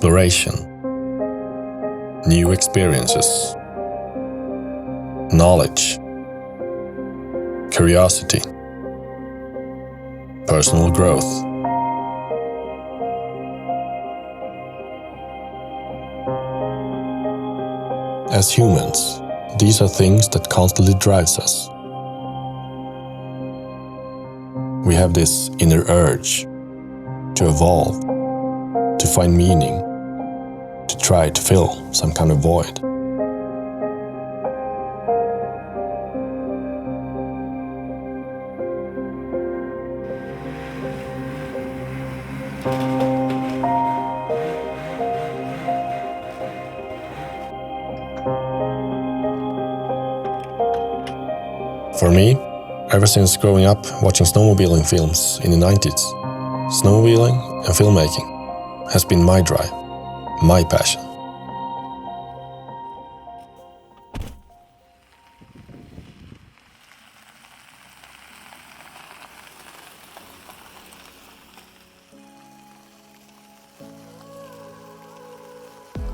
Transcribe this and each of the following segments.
exploration, new experiences, knowledge, curiosity, personal growth. As humans, these are things that constantly drives us. We have this inner urge to evolve, to find meaning, to try to fill some kind of void. For me, ever since growing up watching snowmobiling films in the 90s, snowmobiling and filmmaking has been my drive, my passion.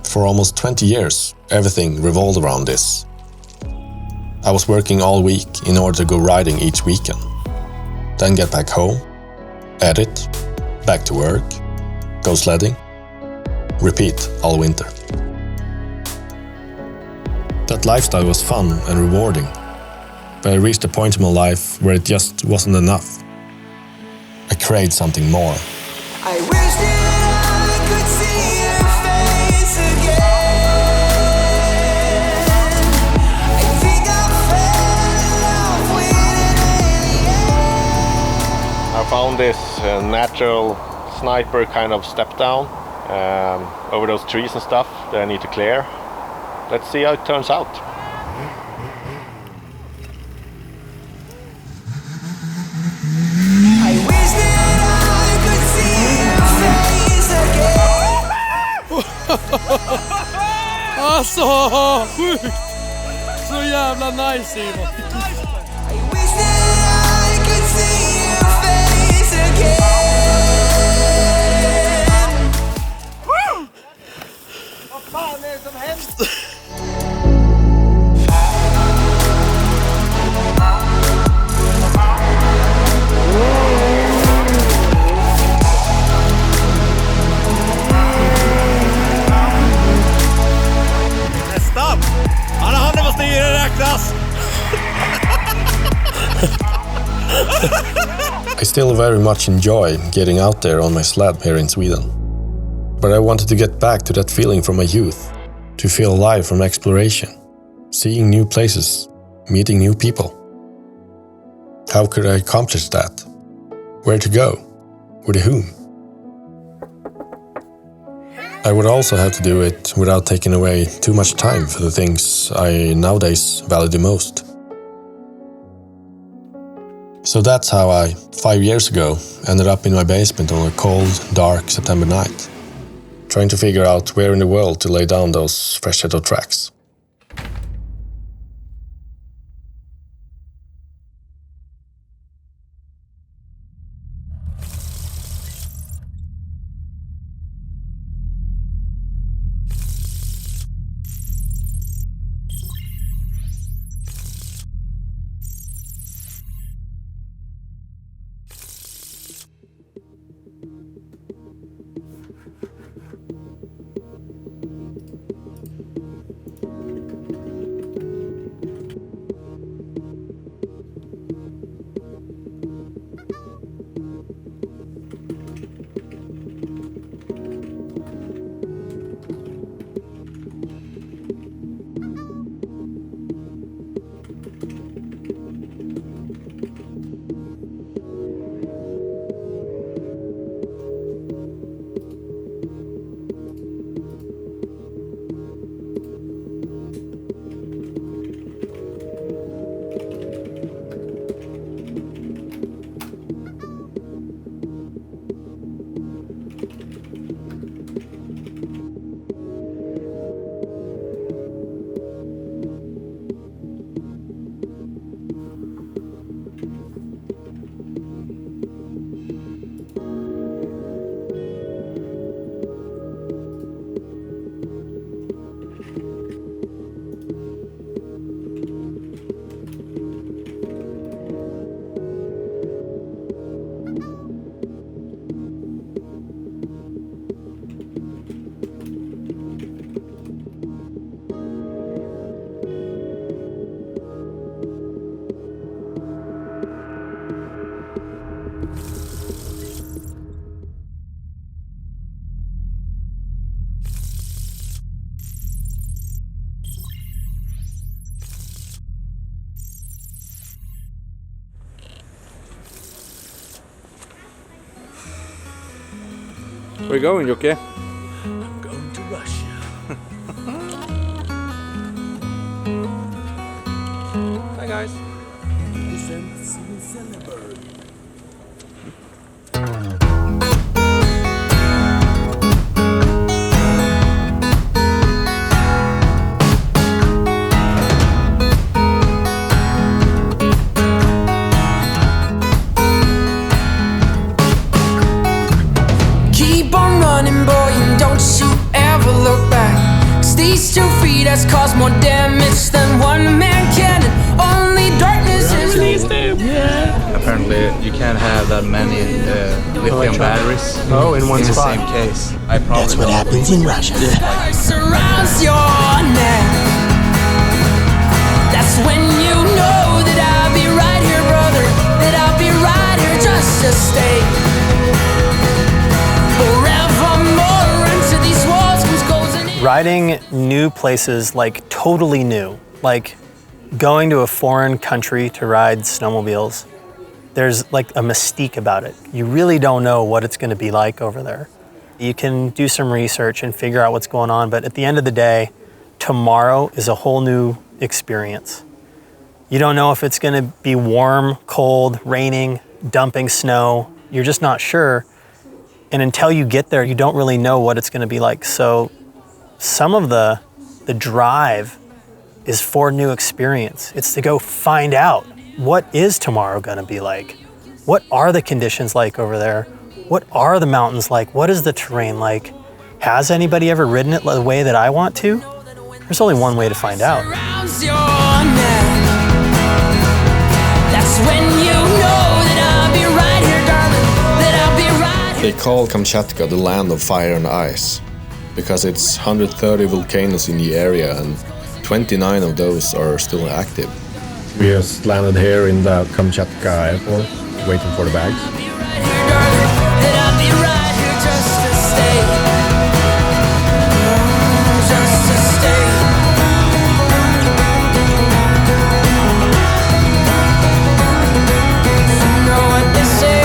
For almost 20 years, everything revolved around this. I was working all week in order to go riding each weekend, then get back home, edit, back to work, go sledding, repeat all winter. That lifestyle was fun and rewarding, but I reached a point in my life where it just wasn't enough. I craved something more. I wish that I could see your face again. I think I fell in love with it in the end. I found this natural sniper kind of step down over those trees and stuff that I need to clear. Let's see how it turns out. I wish that I could see your face again. Alltså, sjukt! Så jävla nice, Simon. I wish that I could see your face again. Vad fan är det som händer? Stopp! Alla handen på styret räknas! I still very much enjoy getting out there on my sled here in Sweden. But I wanted to get back to that feeling from my youth, to feel alive from exploration, seeing new places, meeting new people. How could I accomplish that? Where to go? With whom? I would also have to do it without taking away too much time for the things I nowadays value the most. So that's how I, 5 years ago, ended up in my basement on a cold, dark September night, trying to figure out where in the world to lay down those fresh set of tracks. Where you going, Jocke? I'm going to Russia. Hi guys. Keep on running, boy, and don't you ever look back. 'Cause these 2 feet has caused more damage than one man can. And only darkness is. Apparently you can't have that many lithium batteries in one the spot. same case. I probably That's what happens in Russia. Surrounds your neck. That's when you know that I'll be right here, brother. That I'll be right here just to stay forevermore. Into these walls comes goes in. Riding new places, like totally new, like going to a foreign country to ride snowmobiles, there's like a mystique about it. You really don't know what it's going to be like over there. You can do some research and figure out what's going on, but at the end of the day, tomorrow is a whole new experience. You don't know if it's going to be warm, cold, raining, dumping snow. You're just not sure. And until you get there, you don't really know what it's going to be like. So some of the drive is for new experience. It's to go find out, what is tomorrow going to be like? What are the conditions like over there? What are the mountains like? What is the terrain like? Has anybody ever ridden it the way that I want to? There's only one way to find out. Surrounds your neck. That's when you know that I'll be right here, darling. That I'll be right here. They call Kamchatka the land of fire and ice because it's 130 volcanoes in the area and 29 of those are still active. We just landed here in the Kamchatka airport, waiting for the bags. I'll be right here, darling. That I'll be right here just to stay. Just to stay. You know what they say.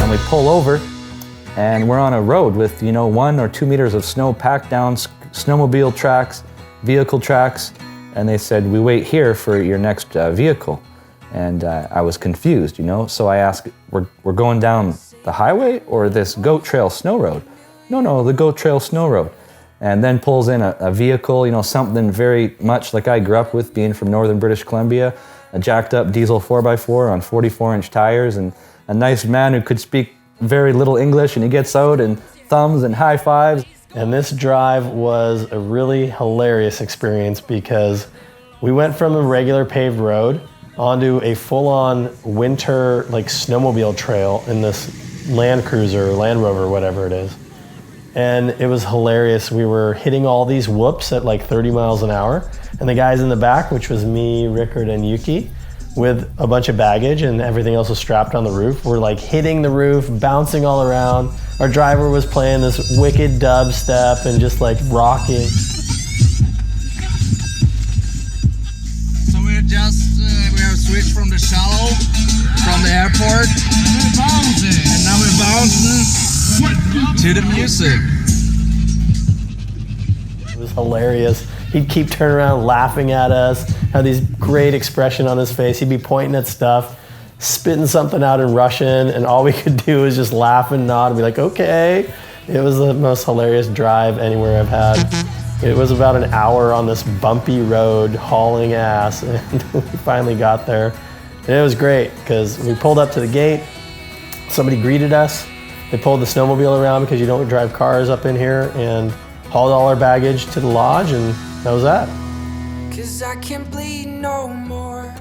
And we pull over and we're on a road with 1 or 2 meters of snow packed down, snowmobile tracks, vehicle tracks, and they said, we wait here for your next vehicle. And I was confused, so I asked, we're going down the highway or this goat trail snow road? No, the goat trail snow road. And then pulls in a vehicle, something very much like I grew up with, being from northern British Columbia, a jacked up diesel 4x4 on 44-inch tires, and a nice man who could speak very little English, and he gets out and thumbs and high fives. And this drive was a really hilarious experience because we went from a regular paved road onto a full-on winter snowmobile trail in this Land Cruiser, Land Rover, whatever it is. And it was hilarious. We were hitting all these whoops at 30 miles an hour. And the guys in the back, which was me, Rickard, and Yuki, with a bunch of baggage and everything else was strapped on the roof, were hitting the roof, bouncing all around. Our driver was playing this wicked dubstep and just rocking. So we have switched from the shallow, from the airport, and now we're bouncing to the music. It was hilarious. He'd keep turning around laughing at us, had these great expression on his face. He'd be pointing at stuff, spitting something out in Russian, and all we could do was just laugh and nod and be like, okay. It was the most hilarious drive anywhere I've had. It was about an hour on this bumpy road, hauling ass, and we finally got there. And it was great, because we pulled up to the gate, somebody greeted us, they pulled the snowmobile around because you don't drive cars up in here, and hauled all our baggage to the lodge, and that was that. 'Cause I can't bleed no more.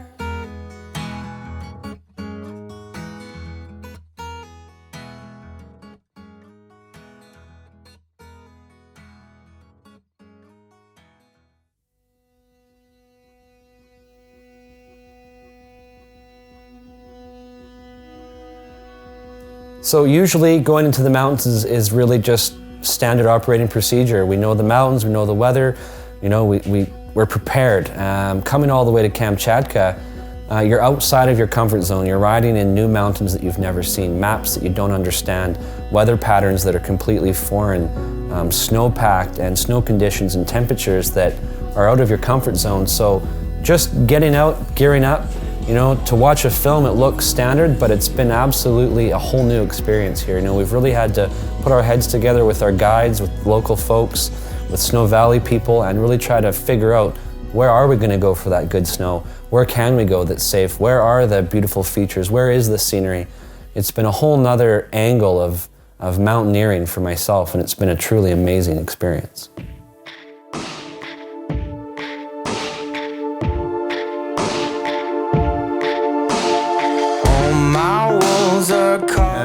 So usually going into the mountains is really just standard operating procedure. We know the mountains, we know the weather, we're prepared. Coming all the way to Kamchatka, You're outside of your comfort zone. You're riding in new mountains that you've never seen, maps that you don't understand, weather patterns that are completely foreign, snow-packed and snow conditions and temperatures that are out of your comfort zone. So just getting out, gearing up, you know, to watch a film, it looks standard, but it's been absolutely a whole new experience here. You know, we've really had to put our heads together with our guides, with local folks, with Snow Valley people, and really try to figure out, where are we going to go for that good snow? Where can we go that's safe? Where are the beautiful features? Where is the scenery? It's been a whole nother angle of mountaineering for myself, and it's been a truly amazing experience.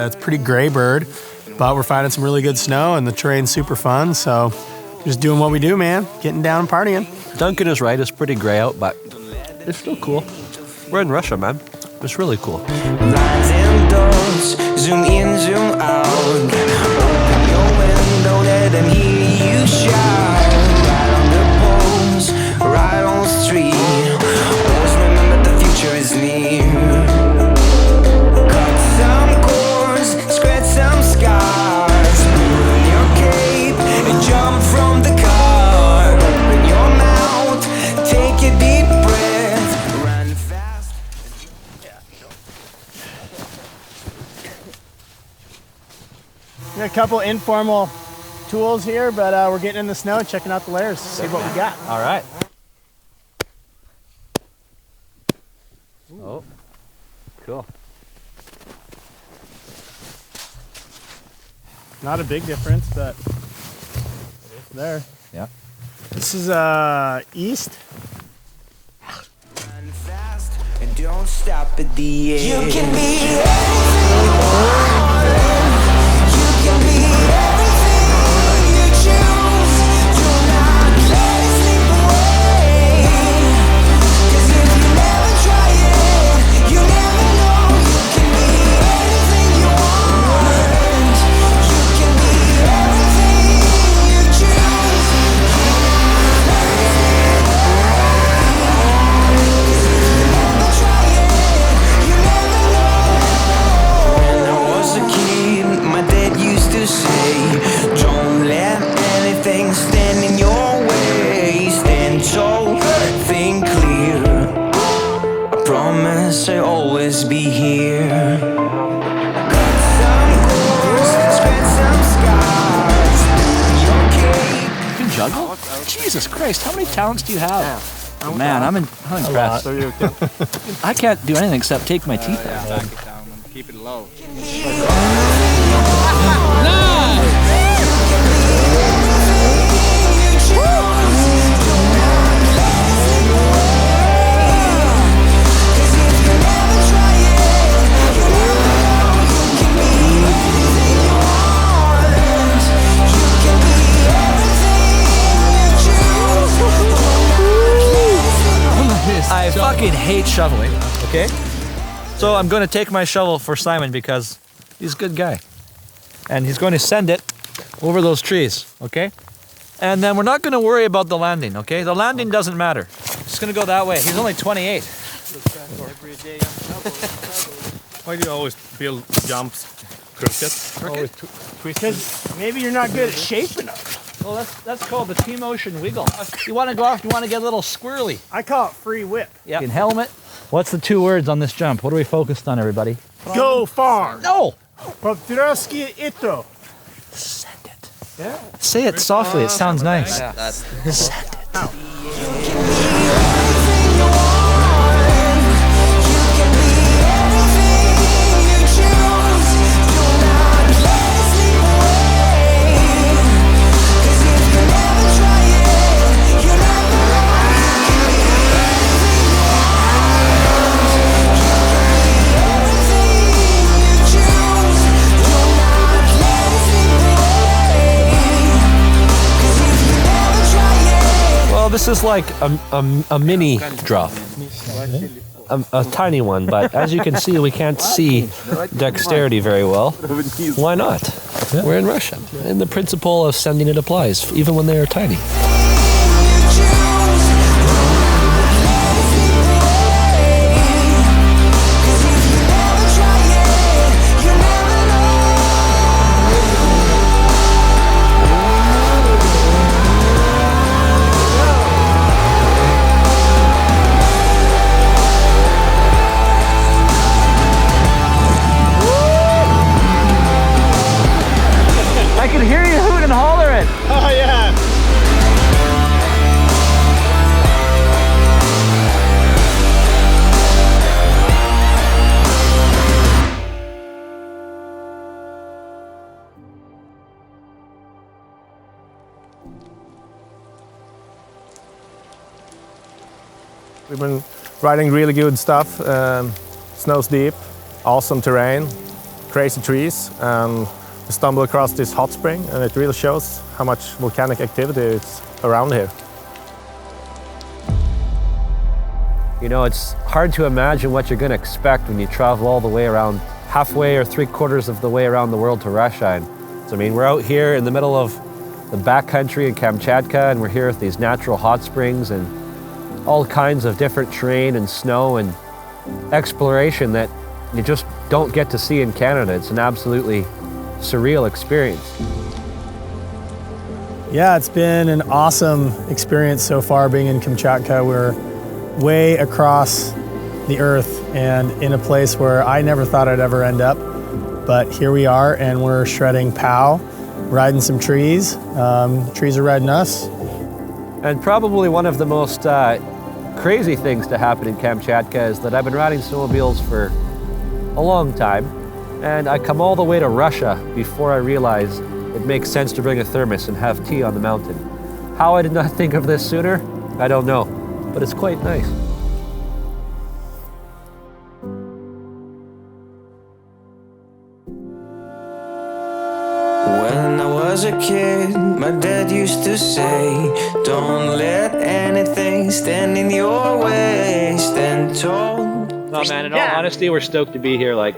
It's pretty gray bird, but we're finding some really good snow and the terrain's super fun, so just doing what we do, man. Getting down and partying. Duncan is right, it's pretty gray out, but it's still cool. We're in Russia, man. It's really cool. Blinds and doors, zoom in, zoom out. Open your window, let them hear you shout. Right on the poles, right on the street. Always remember the future is near. Cut some cords, scratch some scars. Put on your cape and jump from the car. Open your mouth, take a deep breath. Run fast. We got a couple informal tools here, but we're getting in the snow, checking out the layers, see what we got. All right. Oh, cool. Not a big difference, but it's there. Yeah. This is east. Run fast and don't stop at the edge. You can be anything you want. You can be everything you choose. Do not let it slip away. 'Cause if you never try it, you never know. You can be anything you want. You can be everything you choose. When I was a kid, my dad used to say, don't let anything stand in your way. Stand tall, think clear. I promise I'll always be here. Cut some cords, scratch some scars. Your cape. You can juggle? Jesus Christ, how many talents do you have? Man, I'm impressed. I can't do anything except take my teeth out. Back it down and keep it low. I fucking hate shoveling, okay? So I'm going to take my shovel for Simon because he's a good guy. And he's going to send it over those trees, okay? And then we're not going to worry about the landing, okay? The landing doesn't matter. It's going to go that way. He's only 28. Why do you always build jumps crooked? Because maybe you're not good at shaping them. Well, that's called the T-motion wiggle. You want to go off, you want to get a little squirrely. I call it free whip. Yeah. Helmet. What's the 2 words on this jump? What are we focused on, everybody? Go far. No! Potroski ito. Send it. Yeah. Say it softly, it sounds nice. Yeah. Send it. This is like a mini drop, a tiny one, but as you can see, we can't see dexterity very well. Why not? Yeah. We're in Russia, and the principle of sending it applies, even when they are tiny. We've been riding really good stuff. Snow's deep, awesome terrain, crazy trees, and we stumble across this hot spring, and it really shows how much volcanic activity is around here. You know, it's hard to imagine what you're going to expect when you travel all the way around, halfway or 3/4 of the way around the world to Russia. And so, I mean, we're out here in the middle of the backcountry in Kamchatka, and we're here with these natural hot springs and all kinds of different terrain and snow and exploration that you just don't get to see in Canada. It's an absolutely surreal experience. Yeah, it's been an awesome experience so far being in Kamchatka. We're way across the earth and in a place where I never thought I'd ever end up. But here we are, and we're shredding POW, riding some trees. Trees are riding us. And probably one of the most crazy things to happen in Kamchatka is that I've been riding snowmobiles for a long time, and I come all the way to Russia before I realize it makes sense to bring a thermos and have tea on the mountain. How I did not think of this sooner, I don't know, but it's quite nice. When I was a kid, my dad used to say, don't let anything stand in your way, stand tall. Oh man, in all honesty, we're stoked to be here. Like,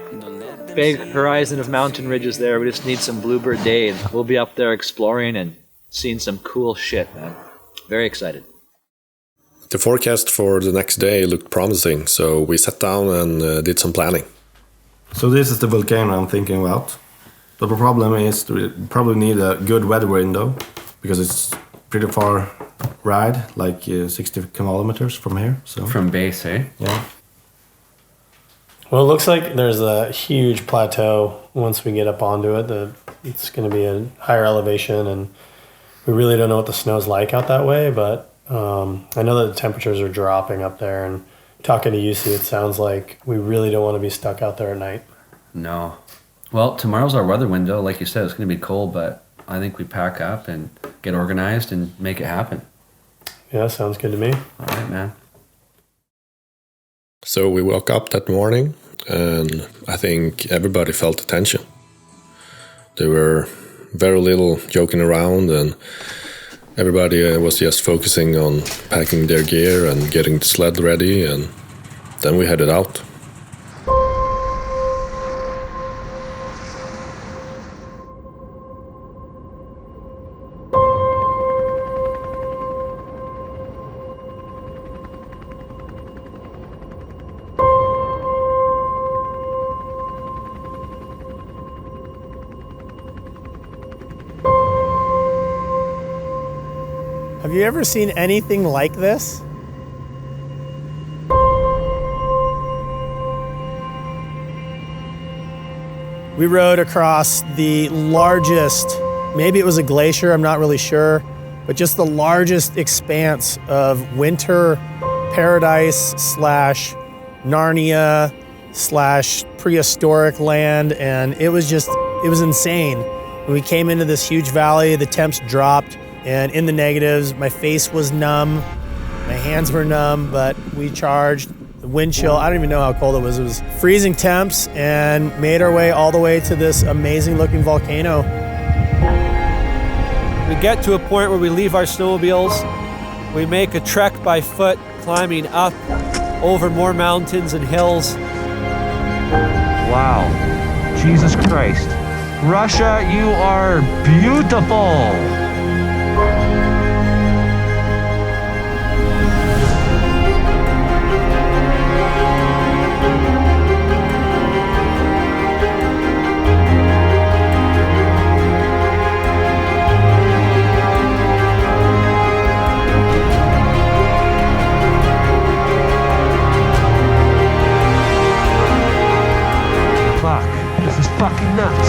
big horizon of mountain ridges there. We just need some bluebird day, and we'll be up there exploring and seeing some cool shit, man. Very excited. The forecast for the next day looked promising, so we sat down and did some planning. So this is the volcano I'm thinking about. But the problem is we probably need a good weather window because it's pretty far ride, like 60 kilometers from here. So From base, eh? Yeah. Well, it looks like there's a huge plateau once we get up onto it. It's going to be a higher elevation, and we really don't know what the snow's like out that way, but I know that the temperatures are dropping up there, and talking to UC, it sounds like we really don't want to be stuck out there at night. No. Well, tomorrow's our weather window. Like you said, it's going to be cold, but I think we pack up and get organized and make it happen. Yeah, sounds good to me. All right, man. So we woke up that morning, and I think everybody felt the tension. There were very little joking around, and everybody was just focusing on packing their gear and getting the sled ready, and then we headed out. Have you ever seen anything like this? We rode across the largest, maybe it was a glacier, I'm not really sure, but just the largest expanse of winter paradise slash Narnia slash prehistoric land, and it was insane. When we came into this huge valley, the temps dropped, and in the negatives, my face was numb, my hands were numb, but we charged. The wind chill, I don't even know how cold it was. It was freezing temps, and made our way all the way to this amazing looking volcano. We get to a point where we leave our snowmobiles. We make a trek by foot, climbing up over more mountains and hills. Wow. Jesus Christ. Russia, you are beautiful. Fucking nuts.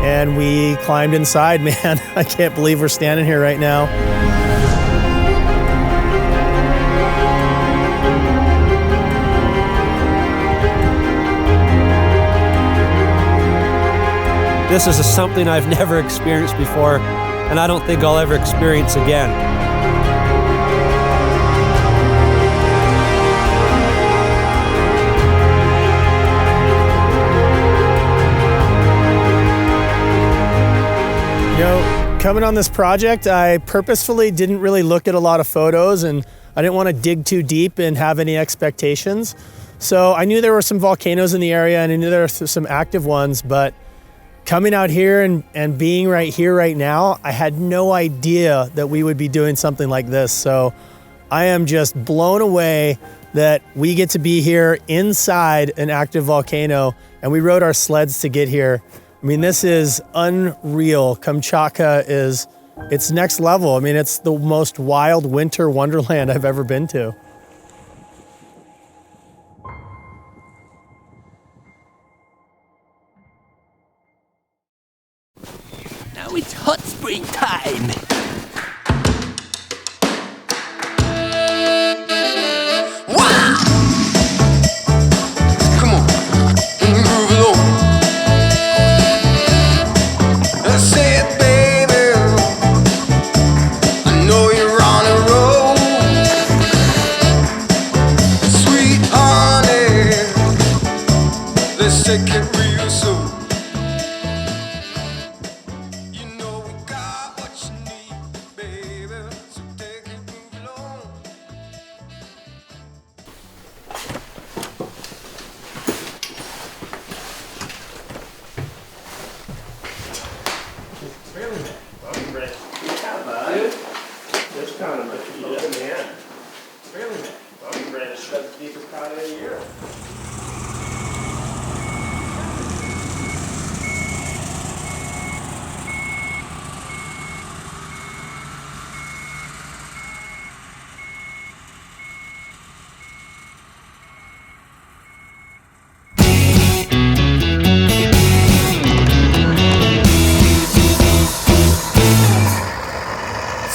And we climbed inside, man. I can't believe we're standing here right now. This is something I've never experienced before. and I don't think I'll ever experience again. You know, coming on this project, I purposefully didn't really look at a lot of photos, and I didn't want to dig too deep and have any expectations. So I knew there were some volcanoes in the area, and I knew there were some active ones, but coming out here and being right here right now, I had no idea that we would be doing something like this. So I am just blown away that we get to be here inside an active volcano, and we rode our sleds to get here. I mean, this is unreal. Kamchatka it's next level. I mean, it's the most wild winter wonderland I've ever been to. Now it's hot spring time. Wow! Come on, move along. That's it, baby. I know you're on a roll. Sweet honey, let's take it real slow.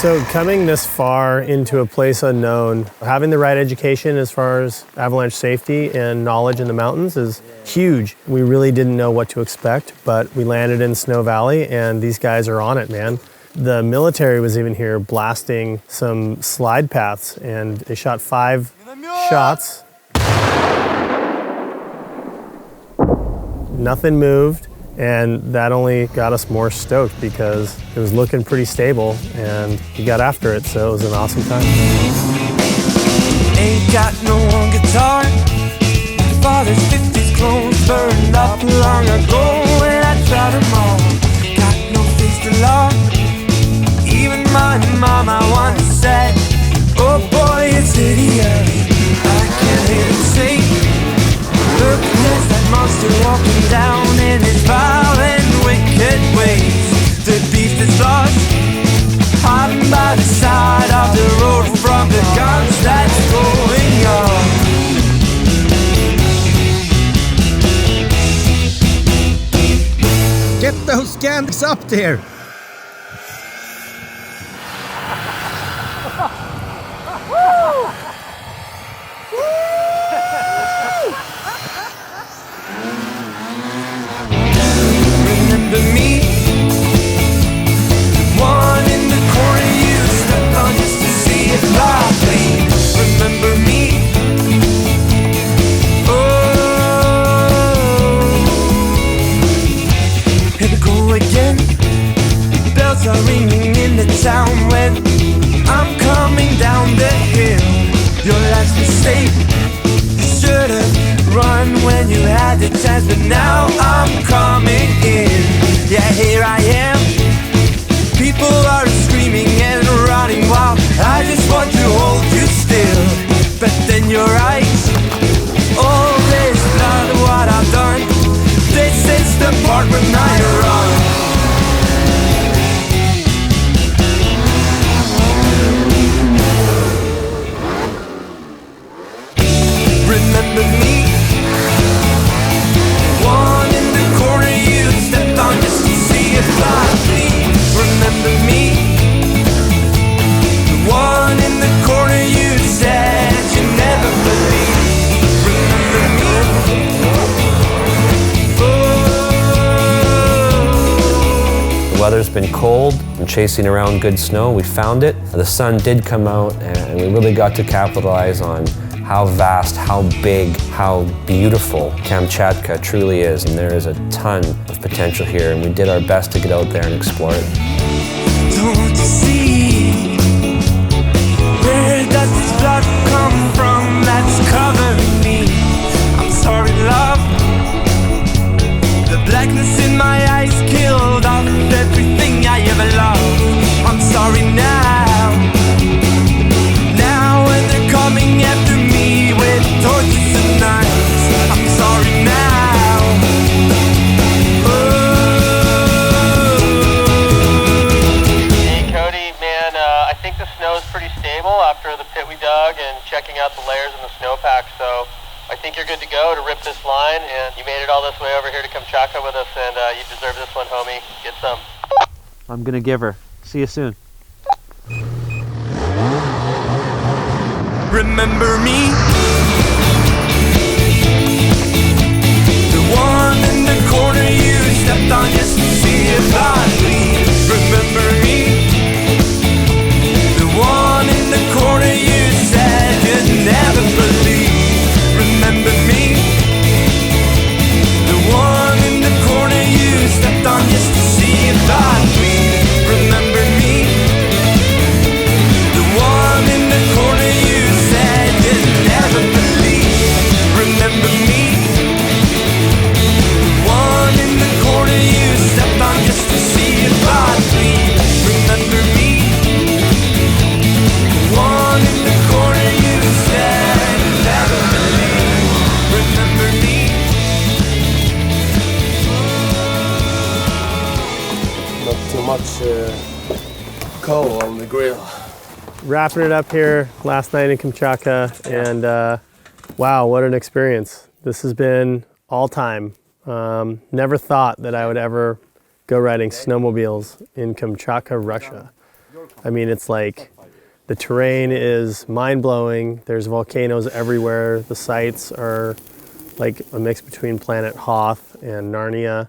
So coming this far into a place unknown, having the right education as far as avalanche safety and knowledge in the mountains is huge. We really didn't know what to expect, but we landed in Snow Valley and these guys are on it, man. The military was even here blasting some slide paths, and they shot 5 shots. Nothing moved. And that only got us more stoked because it was looking pretty stable and he got after it, so it was an awesome time. Ain't got no one guitar. My father's 50s clones burned up long ago when I tried them all. Got no face to love. Even my mama once said, oh boy, it's hideous. I can't hear him sing. Look, there's that monster walking down in his vile and wicked ways. The beast is lost, hiding by the side of the road from the guns that's going on. Get those Skanks up there! Remember me? One in the corner you stepped on just to see it fly clean. Remember me? Oh, here we go again. Bells are ringing in the town when I'm coming down the hill. Your last mistake, you should've run when you had the chance, but now I'm coming in. Yeah, here I am. People are screaming and running wild. I just want to hold you still, but then your eyes, all this blood, what I've done, this is the part when I run. Remember me? One in the corner you stepped on just to see it fly clean. Remember me? The one in the corner you said you never believed. Remember me? Oh, weather's been cold and chasing around good snow, we found it. The sun did come out and we really got to capitalize on how vast, how big, how beautiful Kamchatka truly is, and there is a ton of potential here, and we did our best to get out there and explore it. Don't you see? Where does this blood come from that's covering me? I'm sorry, love. The blackness in my eyes killed off everything I ever loved. I'm sorry now. Now when they're coming after me with torches and knives, I'm sorry now. Hey Cody, man, I think the snow is pretty stable after the pit we dug and checking out the layers in the snowpack, so I think you're good to go to rip this line, and you made it all this way over here to Kamchatka with us, and you deserve this one, homie. Get some. I'm gonna give her. See you soon. Remember me? The one in the corner you stepped on just to see if I'd leave. Remember me? The one in the corner you said you'd never believe. Remember me? The one in the corner you stepped on just to see if I'd leave. Remember me? The one in the corner you said you'd never believe. Remember me? The one in the corner you stepped on just to see if I'd leave. Remember me? The one in the corner you said you'd never believe. Remember me? Not too much coal on the grill. Wrapping it up here last night in Kamchatka, and wow, what an experience. This has been all time. Never thought that I would ever go riding snowmobiles in Kamchatka, Russia. I mean, it's like the terrain is mind-blowing. There's volcanoes everywhere. The sights are like a mix between Planet Hoth and Narnia,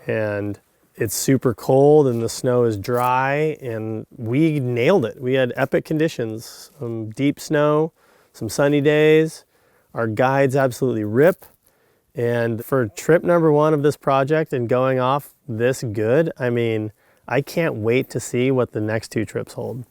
and it's super cold and the snow is dry, and we nailed it. We had epic conditions, some deep snow, some sunny days. Our guides absolutely rip. And for trip number one of this project and going off this good, I mean, I can't wait to see what the next two trips hold.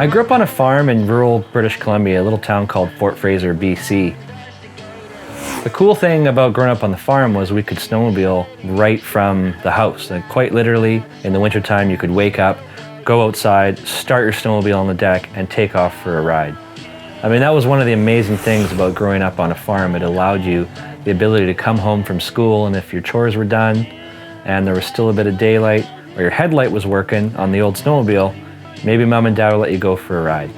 I grew up on a farm in rural British Columbia, a little town called Fort Fraser, BC. The cool thing about growing up on the farm was we could snowmobile right from the house. Like quite literally, in the wintertime, you could wake up, go outside, start your snowmobile on the deck, and take off for a ride. I mean, that was one of the amazing things about growing up on a farm. It allowed you the ability to come home from school, and if your chores were done and there was still a bit of daylight, or your headlight was working on the old snowmobile, maybe mom and dad will let you go for a ride.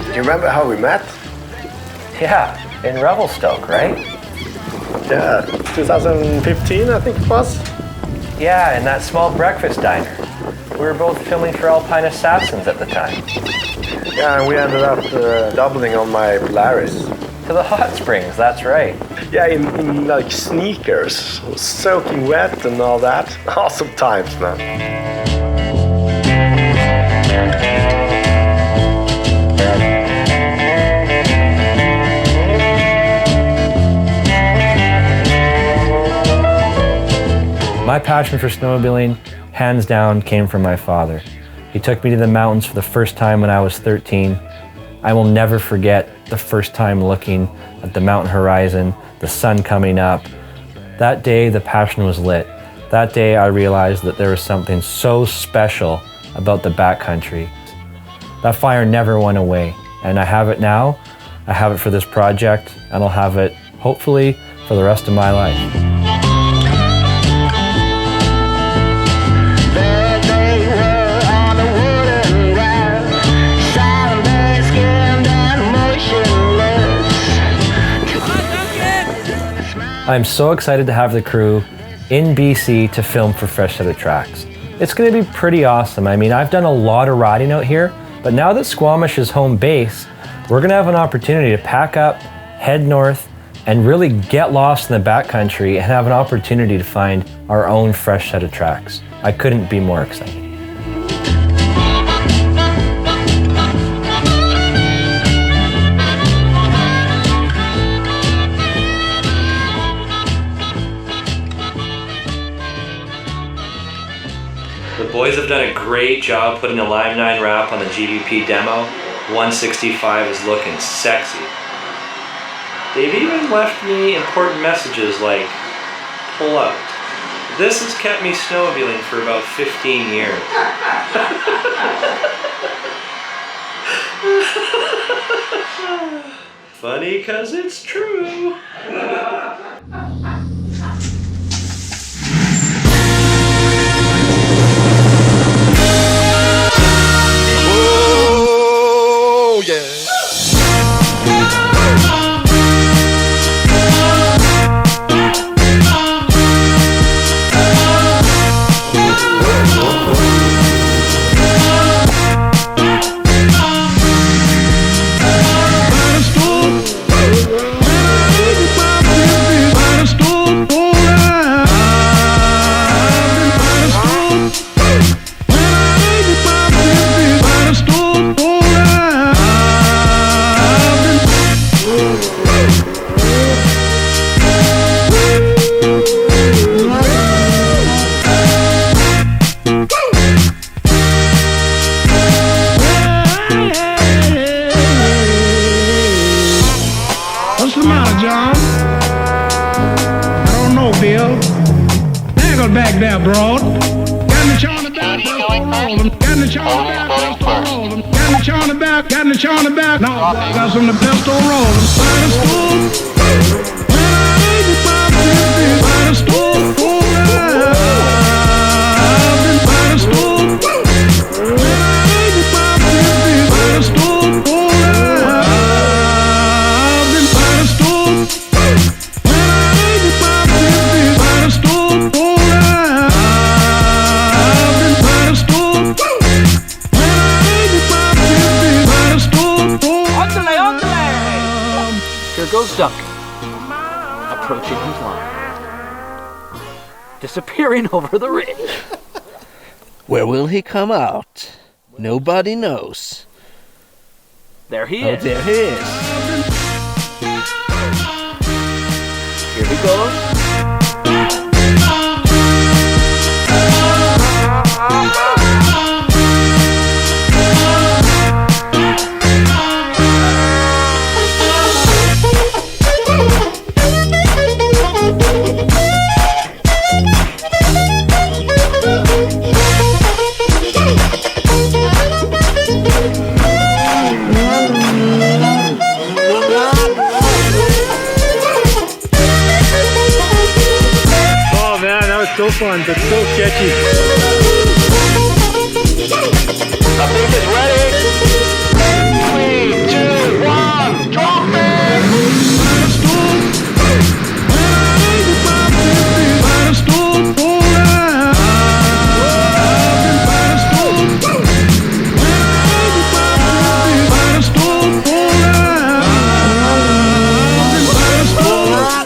Do you remember how we met? Yeah, in Revelstoke, right? Yeah, 2015 I think it was. Yeah, in that small breakfast diner. We were both filming for Alpine Assassins at the time. Yeah, and we ended up doubling on my Polaris. To the hot springs, that's right. Yeah, in like sneakers, soaking wet and all that. Awesome times, man. passion for snowmobiling, hands down, came from my father. He took me to the mountains for the first time when I was 13. I will never forget the first time looking at the mountain horizon, the sun coming up. That day, the passion was lit. That day, I realized that there was something so special about the backcountry. That fire never went away, and I have it now. I have it for this project, and I'll have it, hopefully, for the rest of my life. I'm so excited to have the crew in BC to film for Fresh Set of Tracks. It's going to be pretty awesome. I mean, I've done a lot of riding out here, but now that Squamish is home base, we're going to have an opportunity to pack up, head north, and really get lost in the backcountry and have an opportunity to find our own Fresh Set of Tracks. I couldn't be more excited. The boys have done a great job putting a Lime 9 wrap on the GVP demo. 165 is looking sexy. They've even left me important messages like, pull out. This has kept me snowmobiling for about 15 years. Funny 'cause it's true. Back there, broad. Got me chawing about, got me chawing about, got me chawing about, got me chawing about. No, got some of the pistol rolling. By the stool, by the stool, by the stool, Here goes Duncan, approaching his line, disappearing over the ridge. Where will he come out? Nobody knows. There he is. There he is. Here he goes. So fun, but so sketchy. I think it's ready. 3, 2, 1, drop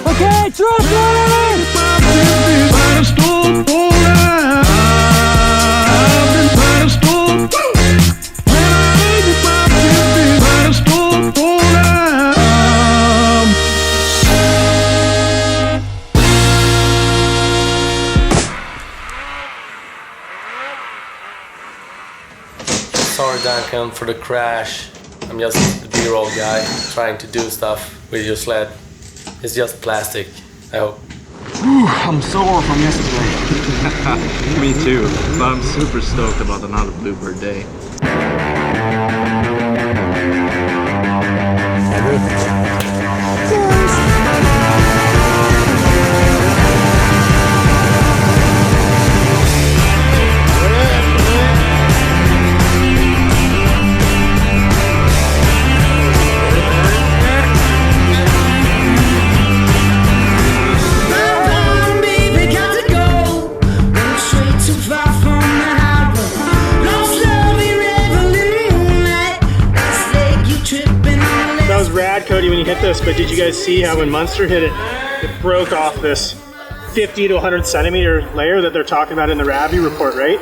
Okay, drop it! sorry, Duncan, for the crash. I'm just a B-roll guy trying to do stuff with your sled. It's just plastic, I hope. Whew, I'm sore from yesterday. Me too, but I'm super stoked about another Bluebird day. Cody, when you hit this, but did you guys see how when Munster hit it, it broke off this 50 to 100 centimeter layer that they're talking about in the Ravi report, right?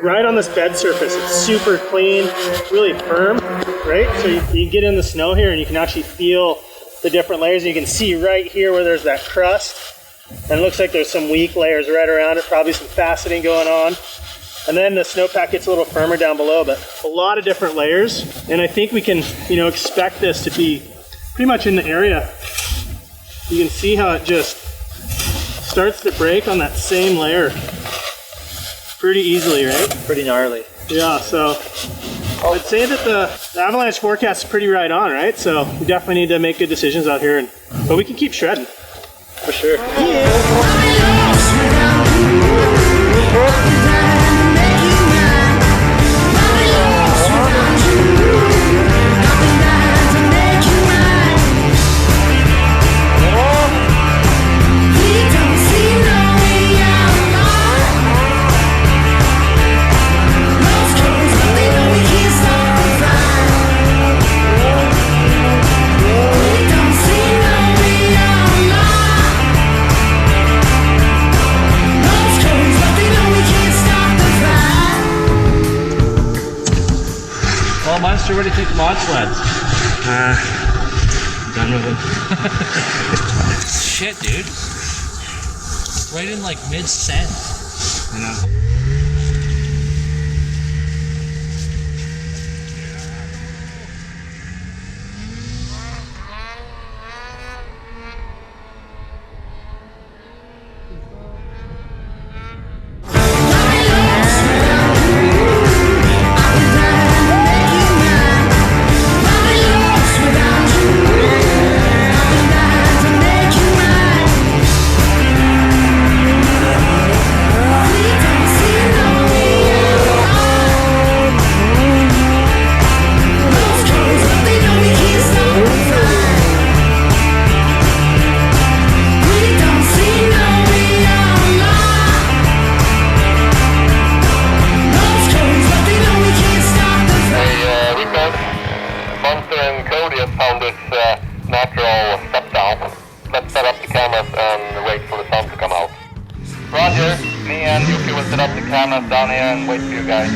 Right on this bed surface, it's super clean, really firm, right? So you get in the snow here and you can actually feel the different layers. You can see right here where there's that crust, and it looks like there's some weak layers right around it, probably some faceting going on. And then the snowpack gets a little firmer down below, but a lot of different layers. And I think we can, expect this to be pretty much in the area. You can see how it just starts to break on that same layer pretty easily, right? Pretty gnarly. Yeah, so I'd say that the avalanche forecast is pretty right on, right? So we definitely need to make good decisions out here, but we can keep shredding. For sure. Munster, where do you take the mod sleds? Done with it. Shit, dude. Right in like mid-send. I know. Down here and wait for you guys.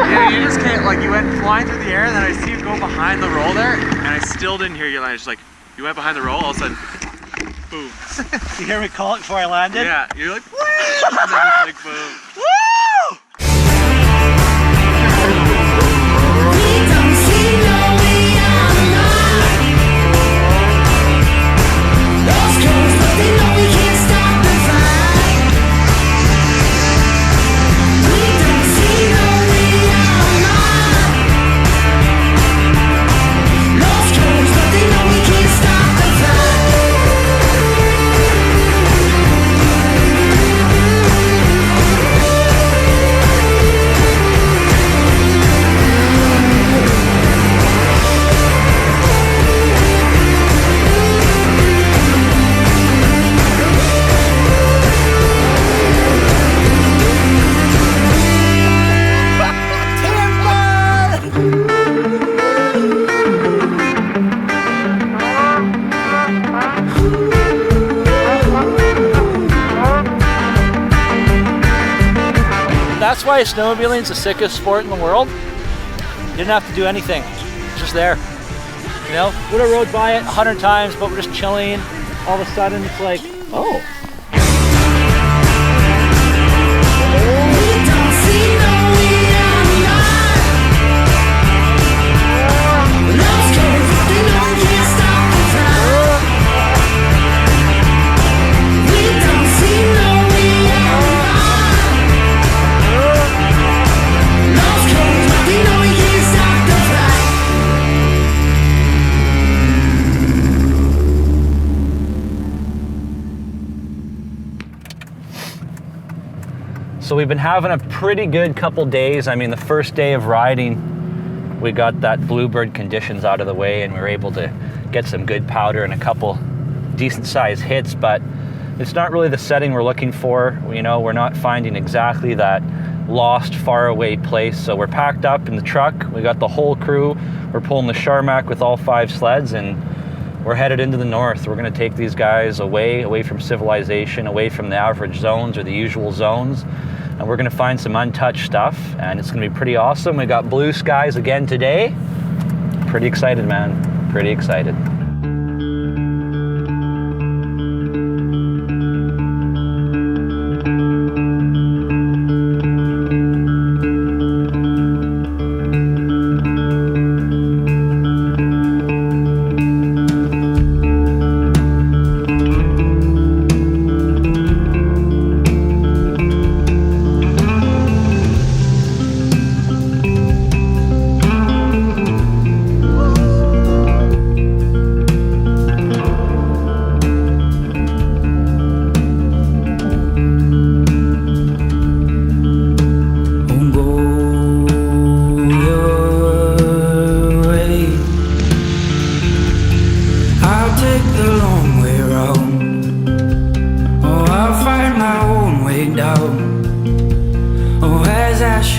Yeah, you just can't, like, you went flying through the air and then I see you go behind the roll there and I still didn't hear you land. It's just like, you went behind the roll, all of a sudden, boom. You hear me call it before I landed? Yeah, you're like, woo! And then just like, boom. Woo! That's why snowmobiling is the sickest sport in the world. You didn't have to do anything. It's just there. You know, would have rode by it 100 times, but we're just chilling. All of a sudden, it's like, oh. So we've been having a pretty good couple days. I mean, the first day of riding, we got that bluebird conditions out of the way and we were able to get some good powder and a couple decent sized hits, but it's not really the setting we're looking for. You know, we're not finding exactly that lost, far away place. So we're packed up in the truck. We got the whole crew. We're pulling the Charmac with all 5 sleds and we're headed into the north. We're gonna take these guys away from civilization, away from the average zones or the usual zones. And we're gonna find some untouched stuff and it's gonna be pretty awesome. We got blue skies again today. Pretty excited, man, pretty excited.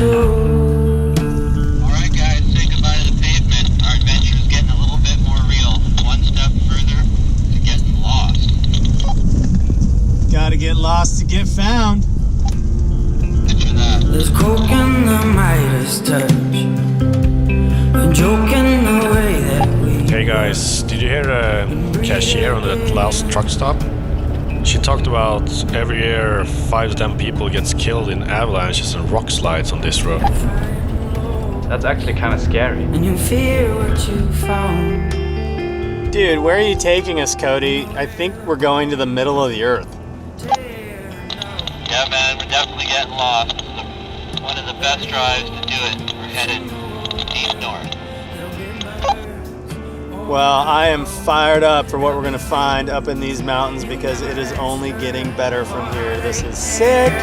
Alright guys, say goodbye to the pavement. Our adventure is getting a little bit more real. One step further to getting lost. Gotta get lost to get found. Picture that. There's coke in the Midas touch, a joke in the way that we. Hey guys, did you hear the cashier on that last truck stop? She talked about every year 5 to 10 people gets killed in avalanches and rock slides on this road. That's actually kind of scary. And you fear what you found. Dude, where are you taking us, Cody? I think we're going to the middle of the earth. Yeah, man, we're definitely getting lost. It's one of the best drives to do it. We're headed deep north. Well, I am fired up for what we're gonna find up in these mountains because it is only getting better from here. This is sick.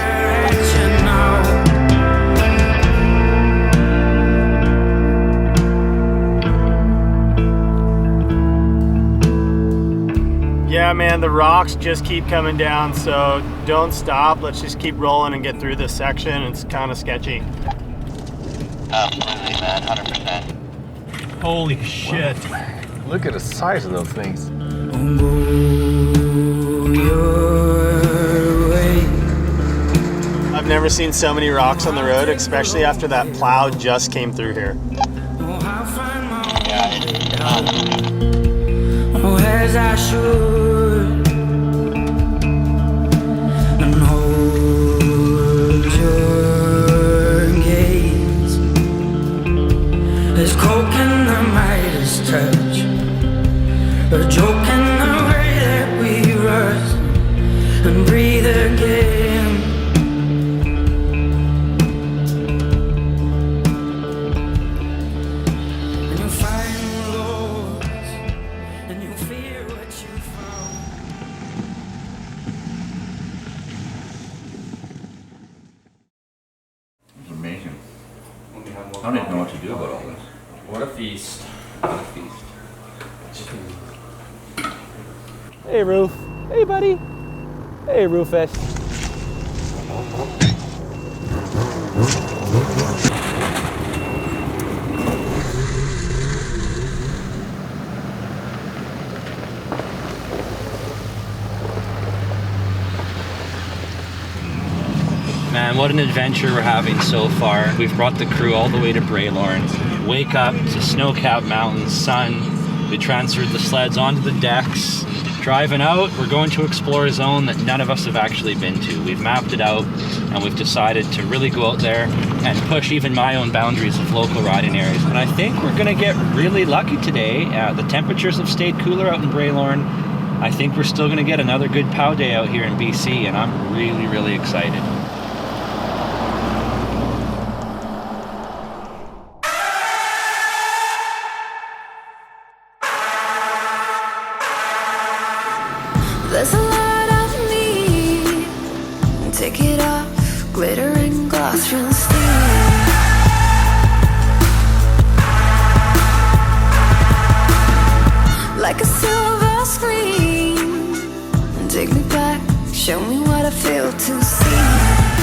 Yeah, man, the rocks just keep coming down, so don't stop. Let's just keep rolling and get through this section. It's kind of sketchy. Absolutely, man, 100%. Holy shit. Look at the size of those things. I've never seen so many rocks on the road, especially after that plow just came through here. Yeah, it's Oh, as I should, and hold your gaze. There's coke in the Midas touch, a joke in the way that we rush and breathe again. And you find lost, and you fear what you found. It's amazing. I don't even know what to do about all this. What a feast. What a feast. Hey, Roof. Hey, buddy. Hey, Rufus. Man, what an adventure we're having so far. We've brought the crew all the way to Braylorn. Wake up to snow-capped mountains, sun. We transferred the sleds onto the decks. Driving out, we're going to explore a zone that none of us have actually been to. We've mapped it out, and we've decided to really go out there and push even my own boundaries of local riding areas. And I think we're gonna get really lucky today. The temperatures have stayed cooler out in Braylorn. I think we're still gonna get another good POW day out here in BC, and I'm really, really excited. There's a lot of me. Take it off, glittering glass from steel. Like a silver screen. Take me back, show me what I feel to see.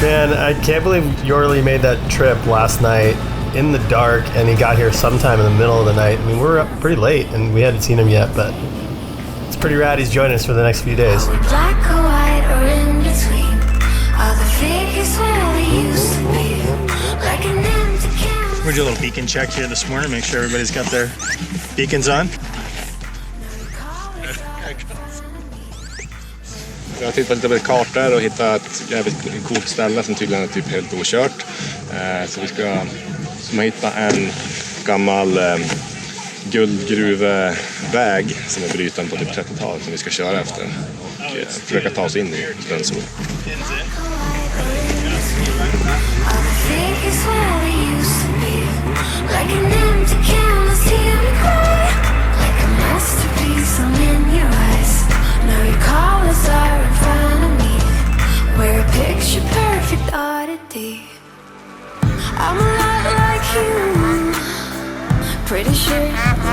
Man, I can't believe Yorley made that trip last night in the dark, and he got here sometime in the middle of the night. I mean, we were up pretty late, and we hadn't seen him yet, but it's pretty rad he's joining us for the next few days. Black or white or in between. All the figures where they used to be. Like an empty canvas. We're gonna do a little beacon check here this morning, make sure everybody's got their beacons on. Jag har tittat lite på kartor och hittat ett jävligt coolt ställe som tydligen är typ helt okört. Så vi ska hitta en gammal guldgruveväg som är bryten på typ 30-talet som vi ska köra efter. Och försöka ta oss in i den zonen. Now your colors are in front of me. We're a picture perfect oddity. I'm a lot like you. Pretty sure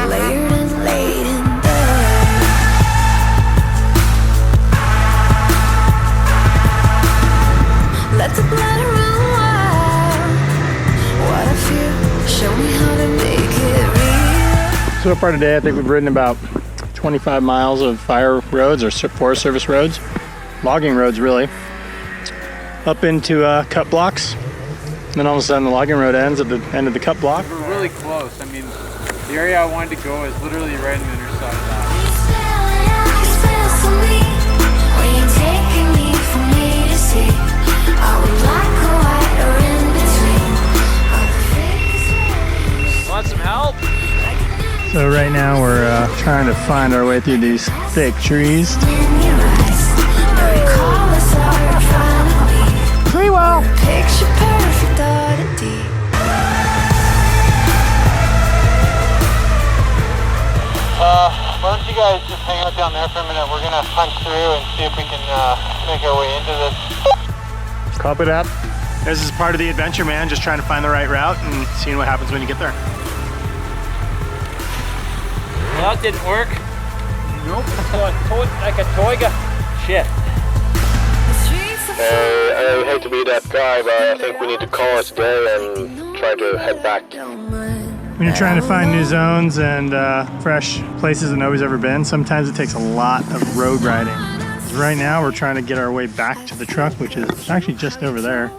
layered and laid in dirt. Let the blood run wild. What I feel, show me how to make it real. So far today, I think we've ridden about 25 miles of fire roads or Forest Service roads, logging roads really, up into cut blocks. And then all of a sudden the logging road ends at the end of the cut block. We're really close. I mean, the area I wanted to go is literally right on the interside of that. Want some help? So right now we're trying to find our way through these thick trees. Pretty well. Why don't you guys just hang out down there for a minute? We're gonna hunt through and see if we can make our way into this. Copy that. This is part of the adventure, man, just trying to find the right route and seeing what happens when you get there. Well, that didn't work. Nope. Like a toiga. Shit. I hate to be that guy, but I think we need to call it a day and try to head back. When you're trying to find new zones and fresh places that nobody's ever been, sometimes it takes a lot of road riding. Right now, we're trying to get our way back to the truck, which is actually just over there.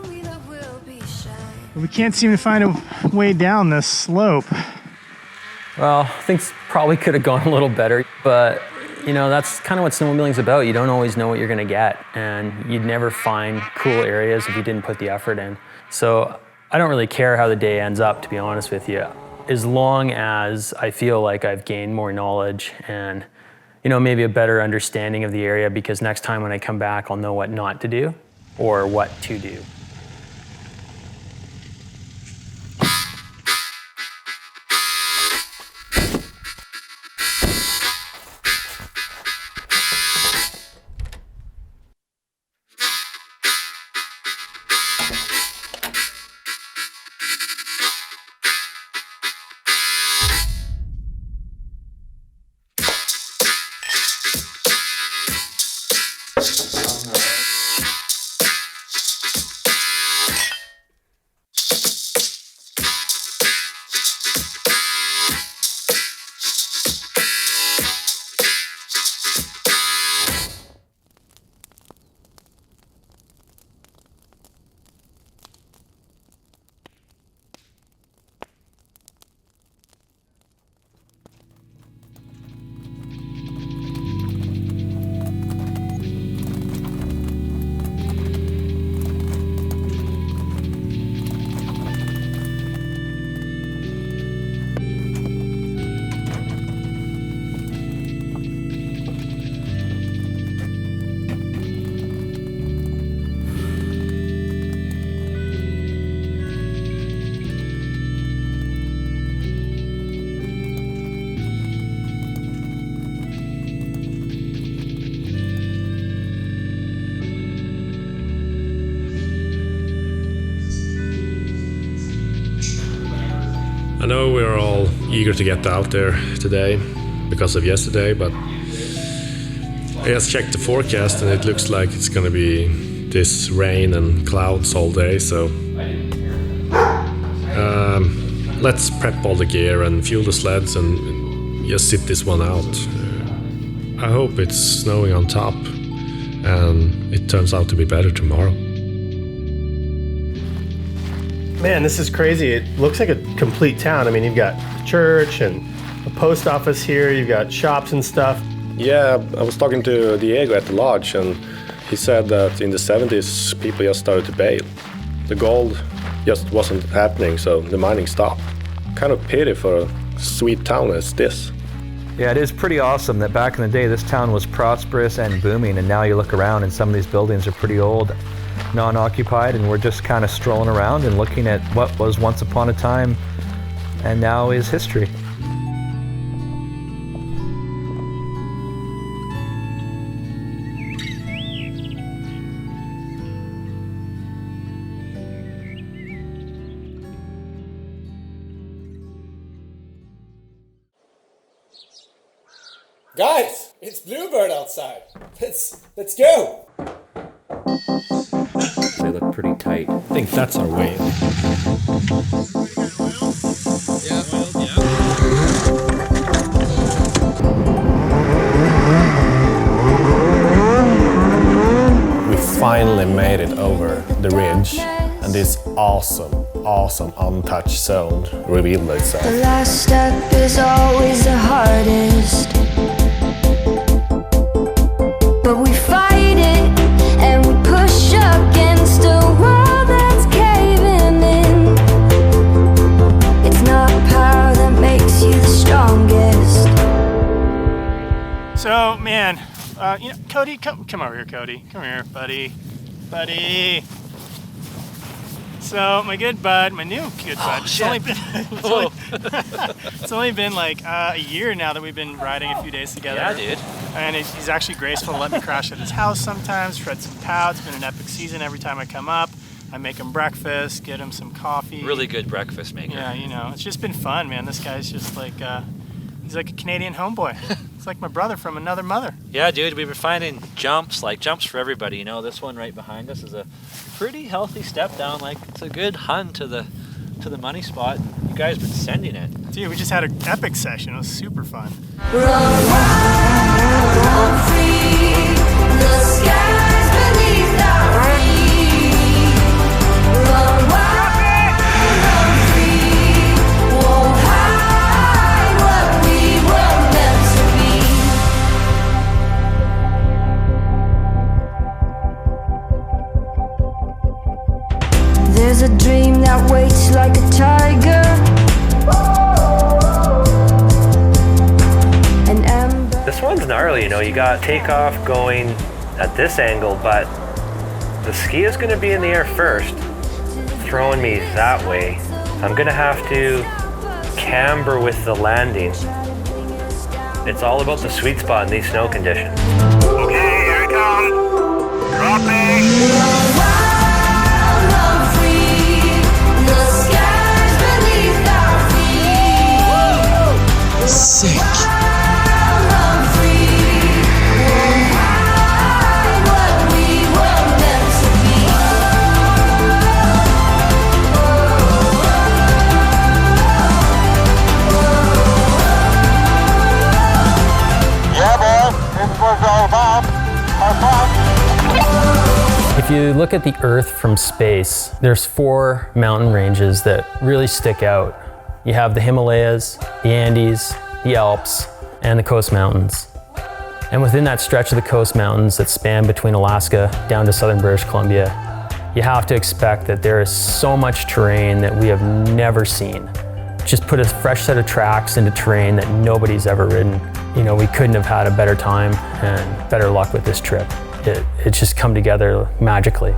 But we can't seem to find a way down this slope. Well, things probably could have gone a little better, but you know, that's kind of what snowmobiling's about. You don't always know what you're gonna get, and you'd never find cool areas if you didn't put the effort in. So I don't really care how the day ends up, to be honest with you, as long as I feel like I've gained more knowledge and, you know, maybe a better understanding of the area, because next time when I come back, I'll know what not to do or what to do. know we're all eager to get out there today because of yesterday, but I just checked the forecast and it looks like it's gonna be this rain and clouds all day, so let's prep all the gear and fuel the sleds and just sit this one out. I hope it's snowing on top and it turns out to be better tomorrow. Man, this is crazy. It looks like a complete town. I mean, you've got a church and a post office here, you've got shops and stuff. Yeah, I was talking to Diego at the lodge and he said that in the 70s people just started to bail. The gold just wasn't happening, so the mining stopped. Kind of pity for a sweet town as this. Yeah, it is pretty awesome that back in the day this town was prosperous and booming, and now you look around and some of these buildings are pretty old, non-occupied, and we're just kind of strolling around and looking at what was once upon a time and now is history. Guys, it's Bluebird outside. Let's go. They look pretty tight. I think that's our way. We finally made it over the ridge, and this awesome untouched zone revealed itself. The last step is always the hardest, but we fight it and we push against a wall that's caving in. It's not power that makes you the strongest. So, man, Cody, come over here, Cody. Come here, buddy. So, my good bud, my new good bud. It's only been like a year now that we've been riding a few days together. Yeah, dude. And he's actually graceful to let me crash at his house sometimes, shred some pow. It's been an epic season. Every time I come up, I make him breakfast, get him some coffee. Really good breakfast maker. Yeah, it's just been fun, man. This guy's just like, he's like a Canadian homeboy. It's like my brother from another mother. Yeah, dude, we've been finding jumps for everybody. This one right behind us is a pretty healthy step down. Like, it's a good hunt to the money spot. You guys been sending it. Dude, we just had an epic session. It was super fun. Run free, the skies beneath our feet. Run wild, run free, won't hide what we were meant to be. There's a dream that waits like a tiger. This one's gnarly, you got takeoff going at this angle, but the ski is gonna be in the air first, throwing me that way. I'm gonna have to camber with the landing. It's all about the sweet spot in these snow conditions. Okay, here it comes. Dropping. Sick. If you look at the Earth from space, there's 4 mountain ranges that really stick out. You have the Himalayas, the Andes, the Alps, and the Coast Mountains. And within that stretch of the Coast Mountains that span between Alaska down to southern British Columbia, you have to expect that there is so much terrain that we have never seen. Just put a fresh set of tracks into terrain that nobody's ever ridden. We couldn't have had a better time and better luck with this trip. It's just come together magically.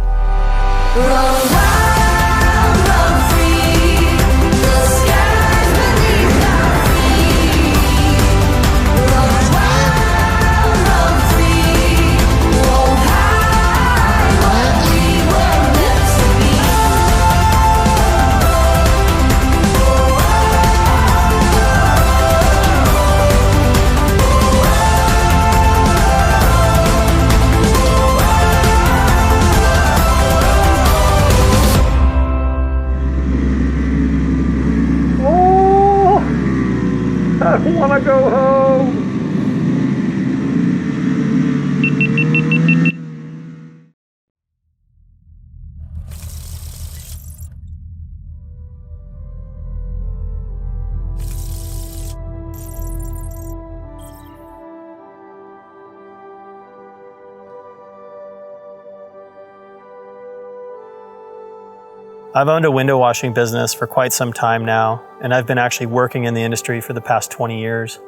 I've owned a window washing business for quite some time now, and I've been actually working in the industry for the past 20 years.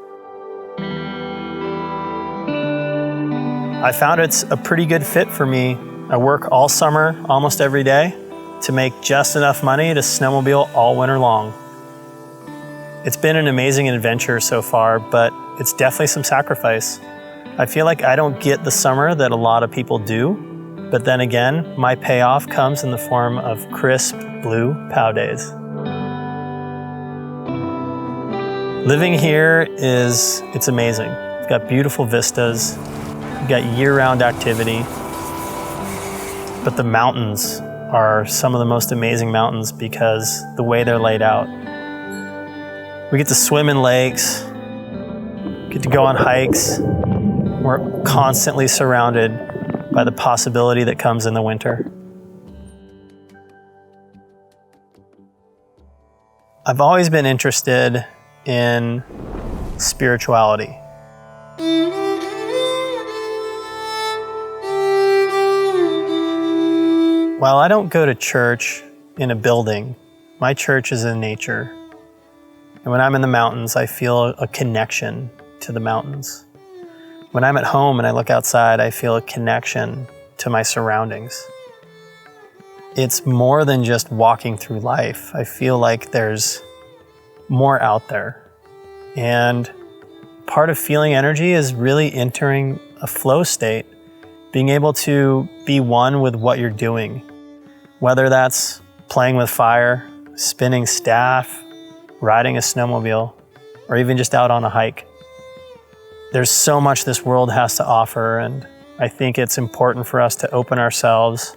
I found it's a pretty good fit for me. I work all summer, almost every day, to make just enough money to snowmobile all winter long. It's been an amazing adventure so far, but it's definitely some sacrifice. I feel like I don't get the summer that a lot of people do, but then again, my payoff comes in the form of crisp blue POW days. Living here it's amazing. We've got beautiful vistas, we've got year-round activity, but the mountains are some of the most amazing mountains because the way they're laid out. We get to swim in lakes, get to go on hikes. We're constantly surrounded by the possibility that comes in the winter. I've always been interested in spirituality. While I don't go to church in a building, my church is in nature. And when I'm in the mountains, I feel a connection to the mountains. When I'm at home and I look outside, I feel a connection to my surroundings. It's more than just walking through life. I feel like there's more out there. And part of feeling energy is really entering a flow state, being able to be one with what you're doing, whether that's playing with fire, spinning staff, riding a snowmobile, or even just out on a hike. There's so much this world has to offer, and I think it's important for us to open ourselves,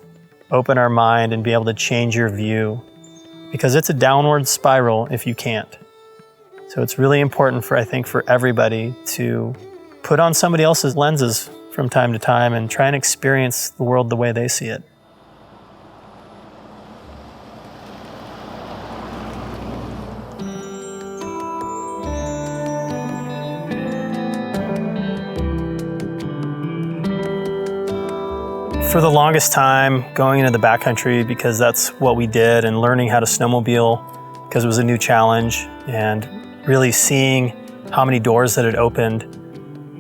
open our mind, and be able to change your view, because it's a downward spiral if you can't. So it's really important for everybody to put on somebody else's lenses from time to time and try and experience the world the way they see it. For the longest time, going into the backcountry because that's what we did, and learning how to snowmobile because it was a new challenge, and really seeing how many doors that had opened,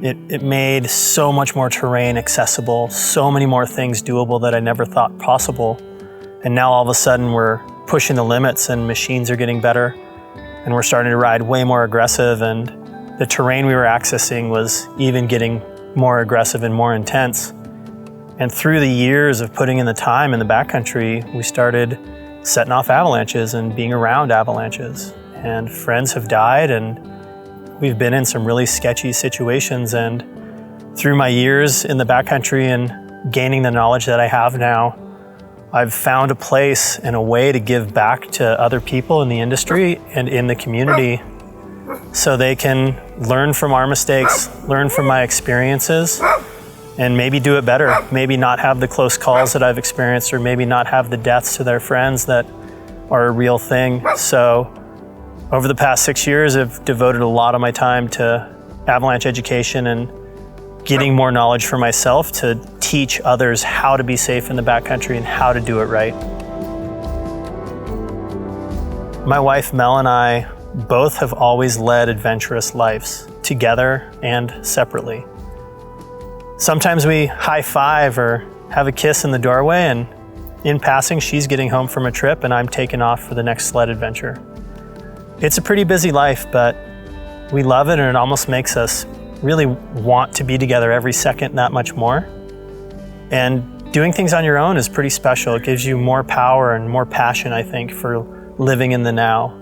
it made so much more terrain accessible, so many more things doable that I never thought possible. And now all of a sudden we're pushing the limits and machines are getting better, and we're starting to ride way more aggressive, and the terrain we were accessing was even getting more aggressive and more intense. And through the years of putting in the time in the backcountry, we started setting off avalanches and being around avalanches. And friends have died, and we've been in some really sketchy situations. And through my years in the backcountry and gaining the knowledge that I have now, I've found a place and a way to give back to other people in the industry and in the community so they can learn from our mistakes, learn from my experiences, and maybe do it better. Maybe not have the close calls that I've experienced, or maybe not have the deaths to their friends that are a real thing. So over the past 6 years, I've devoted a lot of my time to avalanche education and getting more knowledge for myself to teach others how to be safe in the backcountry and how to do it right. My wife Mel and I both have always led adventurous lives, together and separately. Sometimes we high five or have a kiss in the doorway, and in passing, she's getting home from a trip and I'm taking off for the next sled adventure. It's a pretty busy life, but we love it, and it almost makes us really want to be together every second that much more. And doing things on your own is pretty special. It gives you more power and more passion, I think, for living in the now.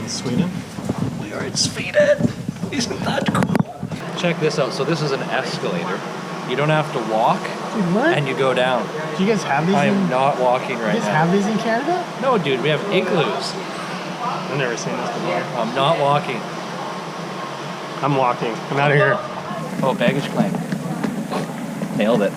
Sweden. We are in Sweden. Isn't that cool? Check this out. So this is an escalator. You don't have to walk. Dude, what? And you go down. Do you guys have these? I am not walking right now. You guys have these in Canada? No, dude. We have igloos. I've never seen this before. I'm not walking. I'm walking. I'm out of here. Oh, baggage claim. Nailed it.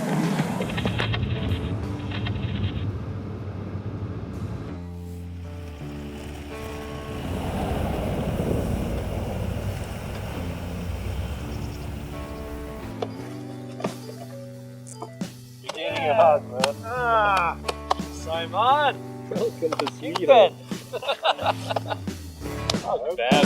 Ah, Simon! welcome to Sweden. Not bad.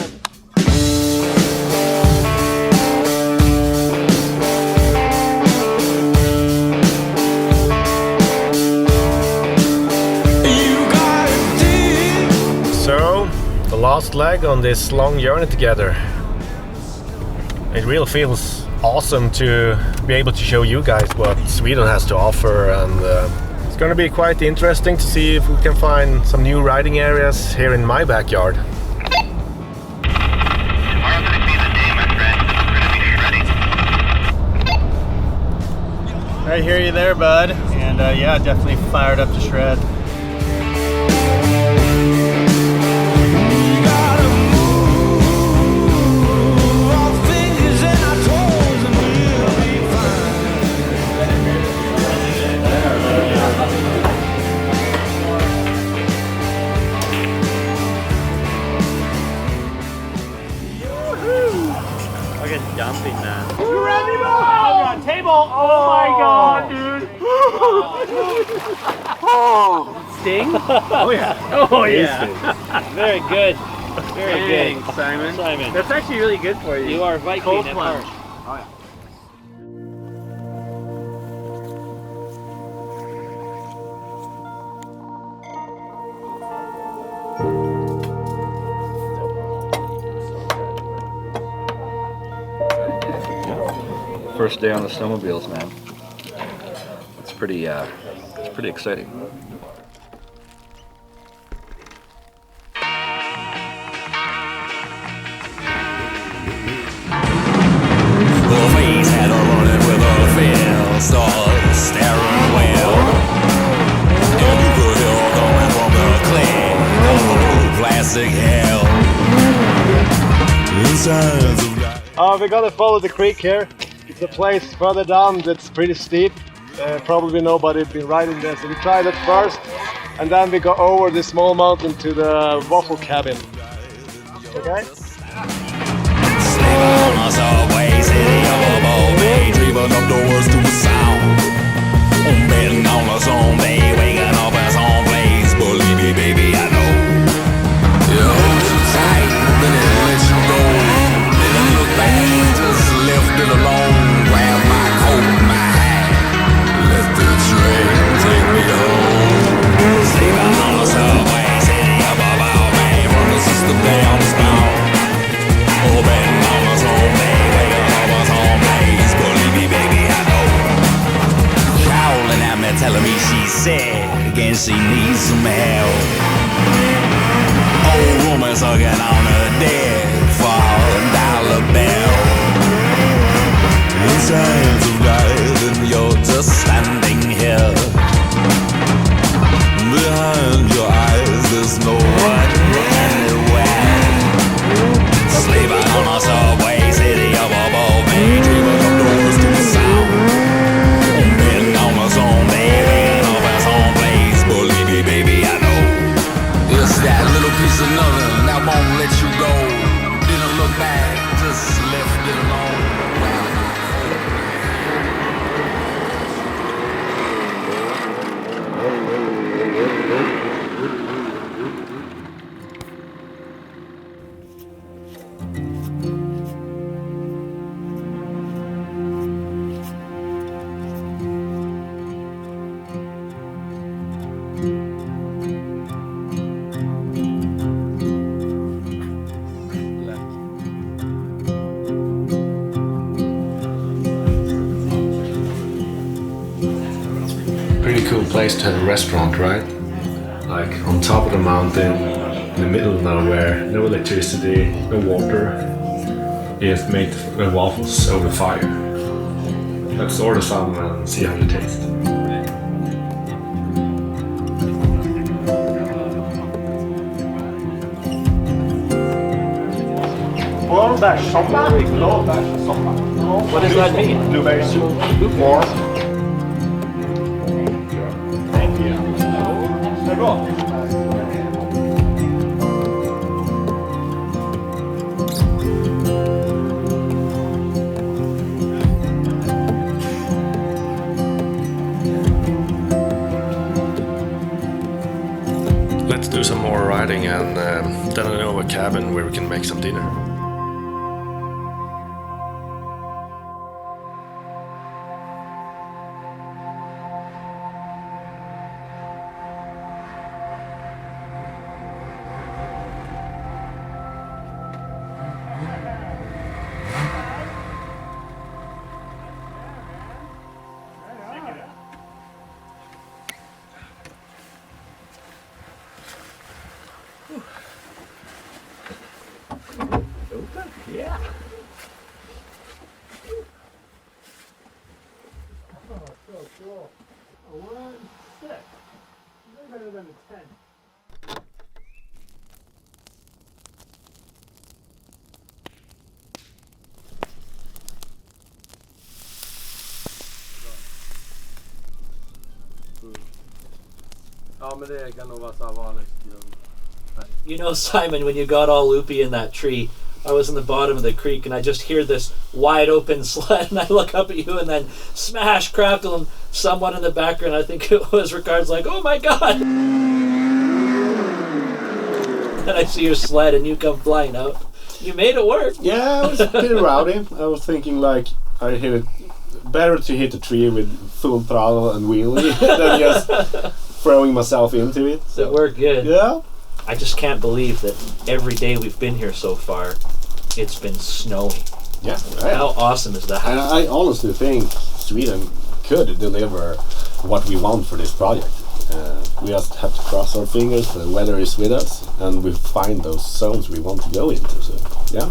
So, the last leg on this long journey together. It really feels awesome to be able to show you guys what Sweden has to offer, and it's going to be quite interesting to see if we can find some new riding areas here in my backyard. I hear you there, bud. And yeah, definitely fired up to shred. Fucking dumping, man. You ready, bro? Oh, got table. Oh my god, dude. Oh. Sting? Oh yeah. Oh yeah. Very good. Very Dang, good. Simon. Simon. That's actually really good for you. You are Viking Cold at plunge. heart. Oh yeah. First day on the snowmobiles, man. It's pretty exciting. We're gonna follow the creek here. It's a place further down that's pretty steep. Probably nobody been riding there, so we try that first, and then we go over this small mountain to the waffle cabin. Okay? Telling me she's sick and she needs some help. Old woman sucking on her dick for a dollar bill. In times of life and you're just standing here. Behind your eyes there's no one anywhere. Sleeping on a subway city up above me, dreaming of doors to the sound. Been on my zombie. That little piece of nothing that won't let you go. Didn't look back, just left it alone. Pretty cool place to have a restaurant, right? Like on top of the mountain, in the middle of nowhere, no electricity, no water. You have to make the waffles over the fire. Let's order some and see how they taste. Blåbärssoppa. Blåbärssoppa. What does that mean? Blueberry soup. Or... Thank you. Så gott. Let's do some more riding and then I know a cabin where we can make some dinner. Yeah. Oh, so cool. A 1-6. Way better than a 10. Ja, men det kan nog vara så här vanligt. You know, Simon, when you got all loopy in that tree, I was in the bottom of the creek and I just hear this wide open sled and I look up at you and then smash, crackle, and somewhat in the background I think it was Ricard's like, oh my god! And I see your sled and you come flying out. You made it work. Yeah, it was pretty rowdy. I was thinking like, I hit it better to hit a tree with full throttle and wheelie than just throwing myself into it. So it worked good. Yeah. I just can't believe that every day we've been here so far, it's been snowing. Yeah, right. How awesome is that? And I honestly think Sweden could deliver what we want for this project. We just have to cross our fingers, the weather is with us, and we find those zones we want to go into. So, yeah.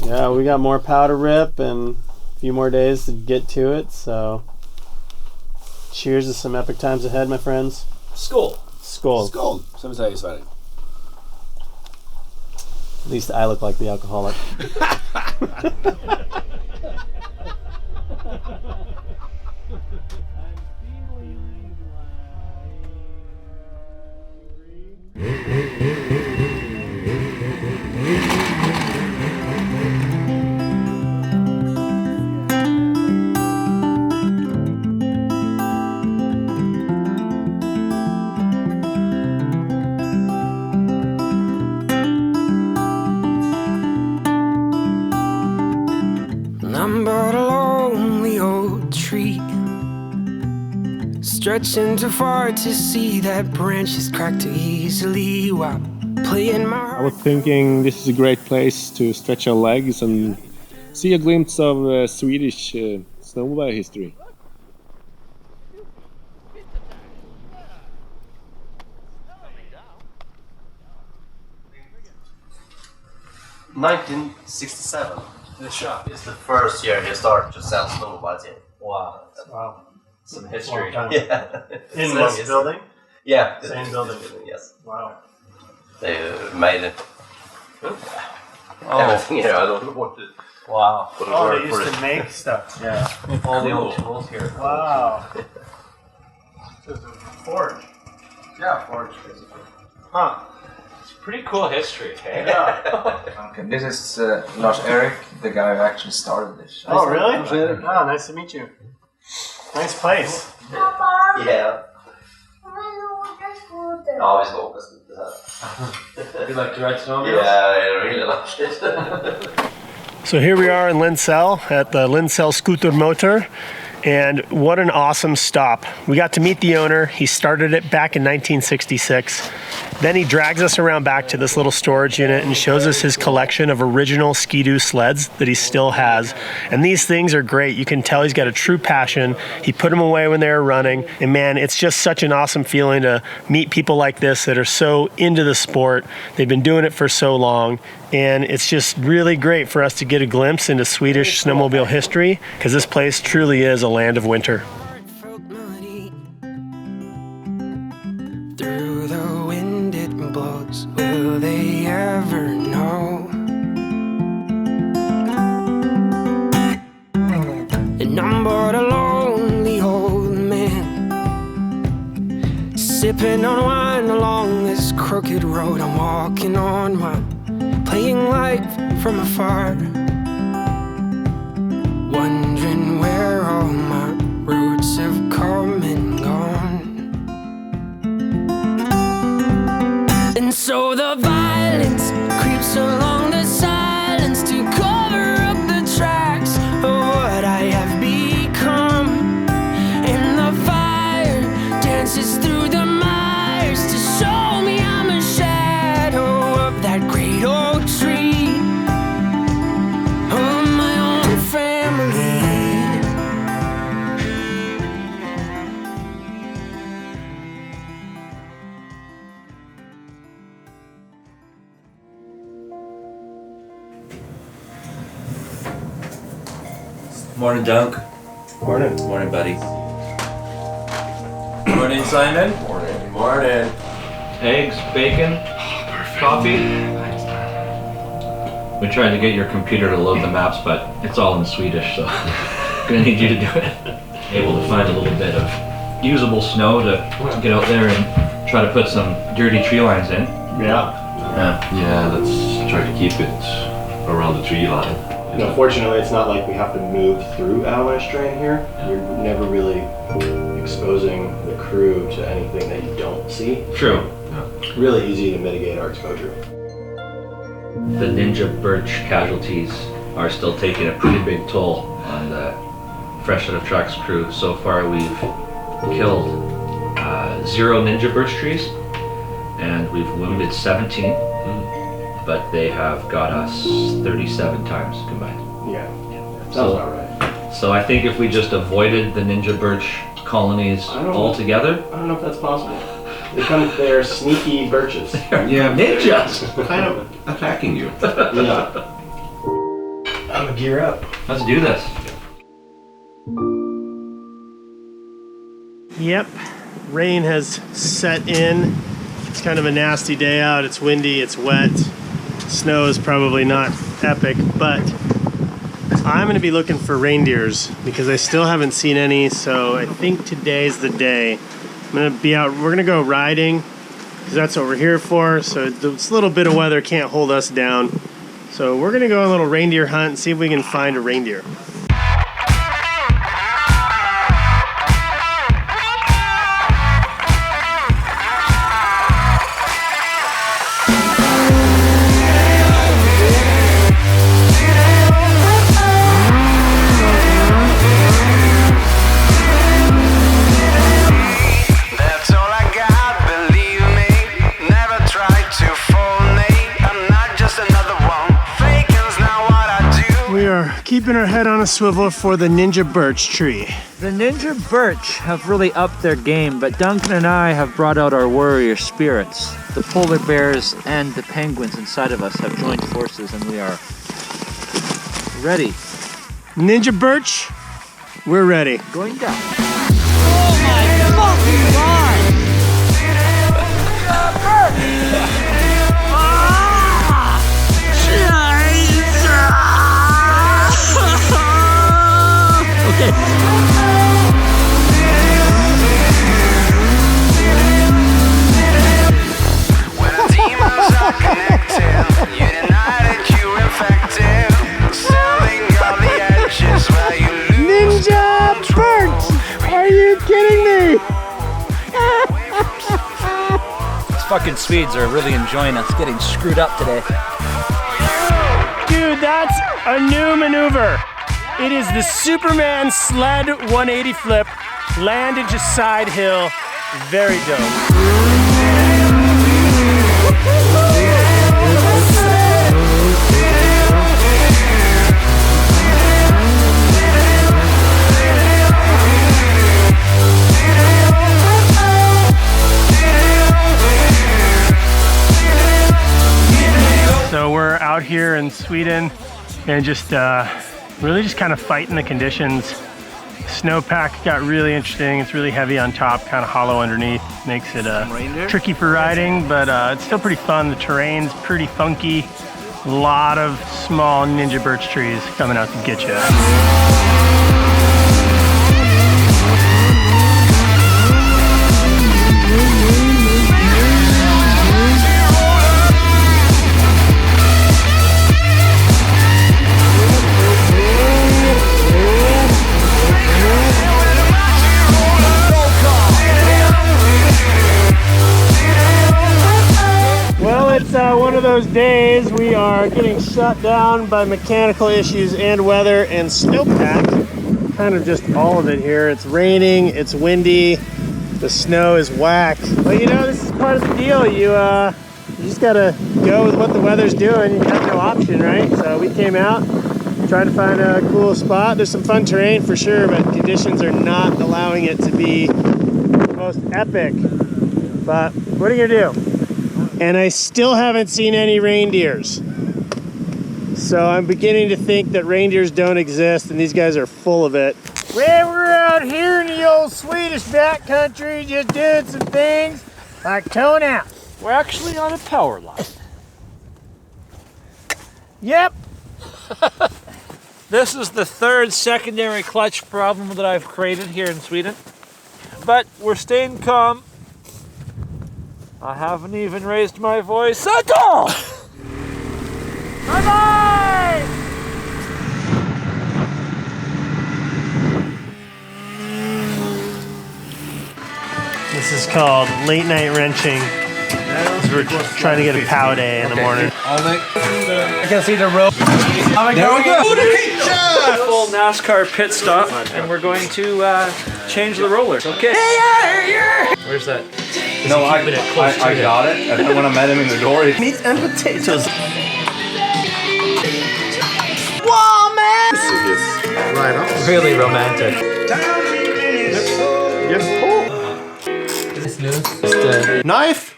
Yeah, we got more powder rip and a few more days to get to it, so cheers to some epic times ahead, my friends. Skål! Skål. Skål, som vi säger i Sverige. At least I look like the alcoholic. I'm but a lonely old tree, stretching too far to see that branches crack too easily while playing my. I was thinking this is a great place to stretch our legs and see a glimpse of Swedish snowmobile history. "1967. The shop is the first year he started to sell snowmobiles here." Wow. Some history. Long time. Yeah. In this building? Yeah. Same building. Yes. Wow. They made it. Everything here. I don't know what to. Wow. What to Oh, work they for used it. to make stuff. Yeah. All the old tools here. Wow. So it's a forge. Yeah, forge basically. Huh. Pretty cool history, hey? Yeah. Okay, this is Lars Erik, the guy who actually started this. Oh, really? Oh, nice to meet you. Nice place. Yeah. Ja, vi ska åka lite här. You like to ride snowmobiles? Yeah, I really like it. So here we are in Lindsell at the Lindsell Scooter Motor, and what an awesome stop. We got to meet the owner. He started it back in 1966. Then he drags us around back to this little storage unit and shows us his collection of original Ski-Doo sleds that he still has. And these things are great. You can tell he's got a true passion. He put them away when they were running. And man, it's just such an awesome feeling to meet people like this that are so into the sport. They've been doing it for so long. And it's just really great for us to get a glimpse into Swedish snowmobile history, because this place truly is a land of winter. Through the wind it blows, will they ever know? sipping on wine along this crooked road I'm walking on, while playing life from afar, wondering where all my roots have come and gone. And so the violence creeps along the silence to cover up the tracks of what I have become. And the fire dances through the mires to show me I'm a shadow of that great oak tree, of my own family. Morning, Dunk. Morning. Morning, buddy. Morning, Simon. Morning. Morning. Eggs, bacon, coffee. We tried to get your computer to load the maps, but it's all in Swedish, so gonna need you to do it. Able to find a little bit of usable snow to get out there and try to put some dirty tree lines in. Yeah. Yeah, let's try to keep it around the tree line. No, fortunately, it's not like we have to move through avalanche terrain here. You're never really exposing the crew to anything that you don't see. True. Really easy to mitigate our exposure. The Ninja Birch casualties are still taking a pretty big toll on the Fresh Out of Tracks crew. So far we've killed 0 Ninja Birch trees and we've wounded 17, but they have got us 37 times combined. Yeah, sounds about right. So I think if we just avoided the Ninja Birch colonies altogether. I don't know if that's possible. They're sneaky birches. Yeah, ninjas. Kind of attacking you. Yeah. I'm gonna gear up. Let's do this. Yep, rain has set in. It's kind of a nasty day out. It's windy, it's wet. Snow is probably not epic, but I'm gonna be looking for reindeers because I still haven't seen any, so I think today's the day. I'm gonna be out, we're gonna go riding because that's what we're here for. So this little bit of weather can't hold us down. So we're gonna go on a little reindeer hunt and see if we can find a reindeer. Keeping our head on a swivel for the Ninja Birch tree. The Ninja Birch have really upped their game, but Duncan and I have brought out our warrior spirits. The polar bears and the penguins inside of us have joined forces and we are ready. Ninja Birch, we're ready. Going down. Oh my fucking god! Okay. When the demons are connected, you deny that you're infected. Selling all the edges where you lose Ninja Birch! Are you kidding me? These fucking Swedes are really enjoying us getting screwed up today. Dude, that's a new maneuver. It is the Superman sled 180 flip, land into side hill. Very dope. So we're out here in Sweden and just really just kind of fighting the conditions. Snowpack got really interesting. It's really heavy on top, kind of hollow underneath. Makes it tricky for riding, but it's still pretty fun. The terrain's pretty funky. A lot of small Ninja Birch trees coming out to get you. those days we are getting shut down by mechanical issues and weather and snowpack. Kind of just all of it here. It's raining, it's windy, the snow is whack. But you know, this is part of the deal. You just gotta go with what the weather's doing. You have no option, right? So we came out, tried to find a cool spot. There's some fun terrain for sure, but conditions are not allowing it to be the most epic. But what are you gonna do? And I still haven't seen any reindeers. So I'm beginning to think that reindeers don't exist and these guys are full of it. Well, we're out here in the old Swedish backcountry just doing some things like towing out. We're actually on a power line. Yep. This is the third secondary clutch problem that I've created here in Sweden. But we're staying calm. I haven't even raised my voice at all! Bye-bye! This is called late night wrenching. We're trying to get a pow day in the morning. I can see the road. There we go! Full NASCAR pit stop, and we're going to change the rollers, okay? Where's that? No, I got it. And when I met him in the door, he... Meat and potatoes. Whoa, man! Right on. Really romantic. It's loose. Knife!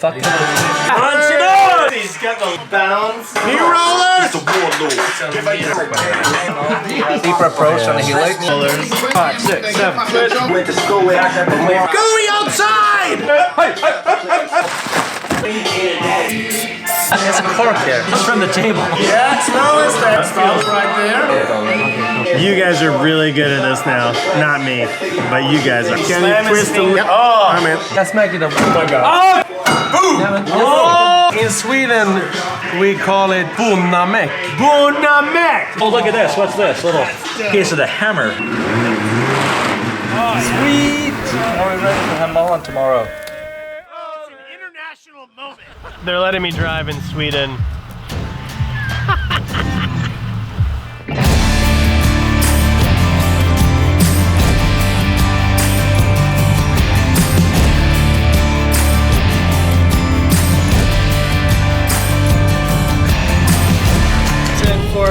Fucking Punch it on! He's got the bounds. Knee rollers! It's a warlord. Deeper approach on the heel leg. 5, 6, 7. Went to school with Gooey outside! There's a cork there. Just from the table. Yeah, smell this. That smells right there. You guys are really good at this now. Not me, but you guys are. Can you twist the... Oh, I'm in. Let's make it a... Oh my god. Oh! Oh! In Sweden, we call it Bonnamäck. Bonnamäck! Oh, look at this. What's this? Little piece of the hammer. Oh, sweet! Are we ready for Hemavan tomorrow? Oh, it's an international moment. They're letting me drive in Sweden.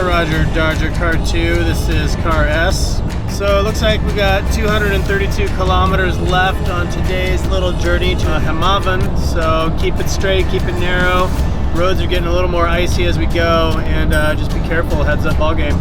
Roger, Dodger car 2, this is car S. So it looks like we got 232 kilometers left on today's little journey to Hemavan. So keep it straight, keep it narrow. Roads are getting a little more icy as we go, and just be careful, heads up ball game.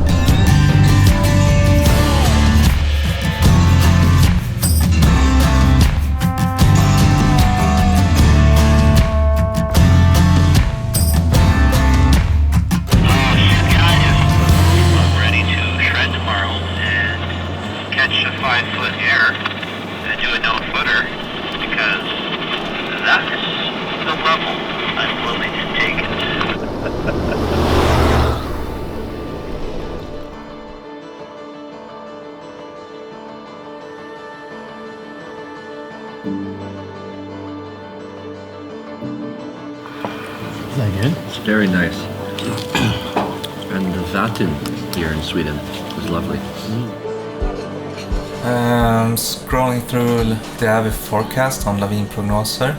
Is that good? It's very nice. And the vatten here in Sweden is lovely. Scrolling through the Avi forecast on lavinprognoser,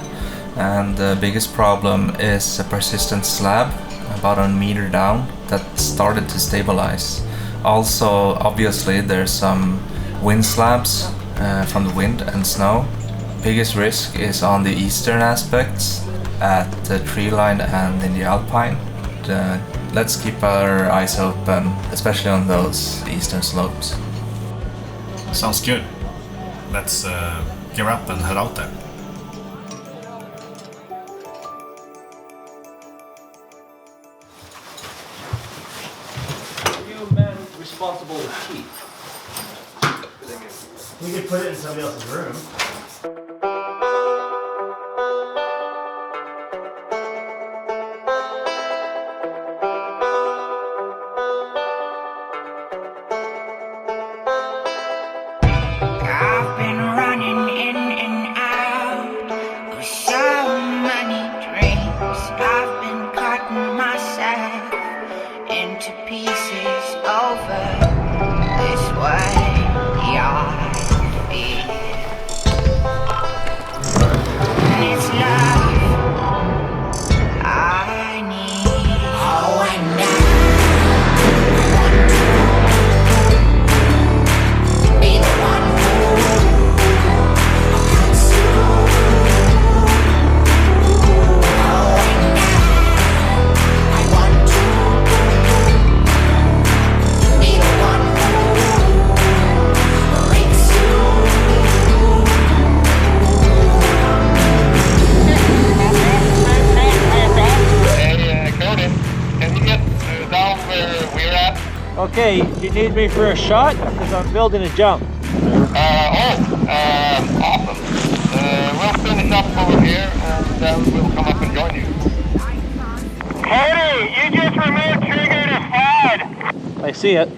and the biggest problem is a persistent slab about a meter down that started to stabilize. Also, obviously, there's some wind slabs from the wind and snow. Biggest risk is on the eastern aspects at the tree line and in the alpine. Let's keep our eyes open, especially on those eastern slopes. Sounds good. Let's gear up and head out there. You man responsible with key. We could put it in somebody else's room. Okay, you need me for a shot? Because I'm building a jump. Awesome. We'll finish up over here and we'll come up and join you. Cody, you just removed trigger to slide. I see it.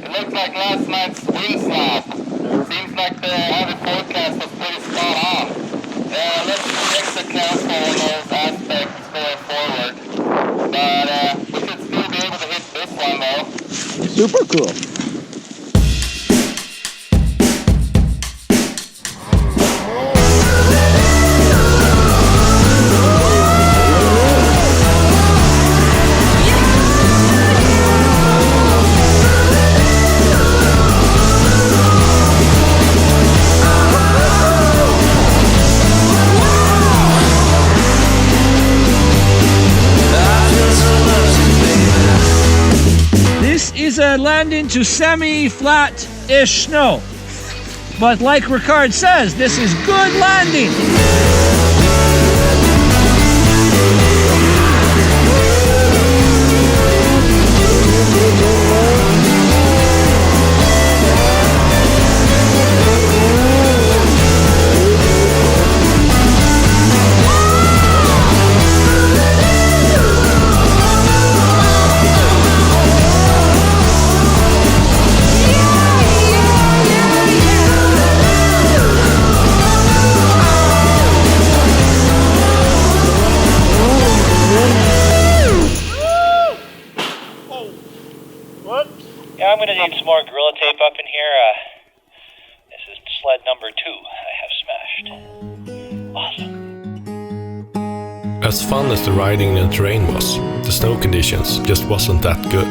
It looks like last night's wind snap. Seems like the heavy forecast was pretty spot on. Let's check the count for all those aspects going forward. But we should still be able to hit this one though. Super cool. This is a landing to semi-flat-ish snow. But like Ricard says, this is good landing. Yeah, I'm gonna need some more Gorilla Tape up in here. This is sled number 2 I have smashed. Awesome. As fun as the riding and terrain was, the snow conditions just wasn't that good.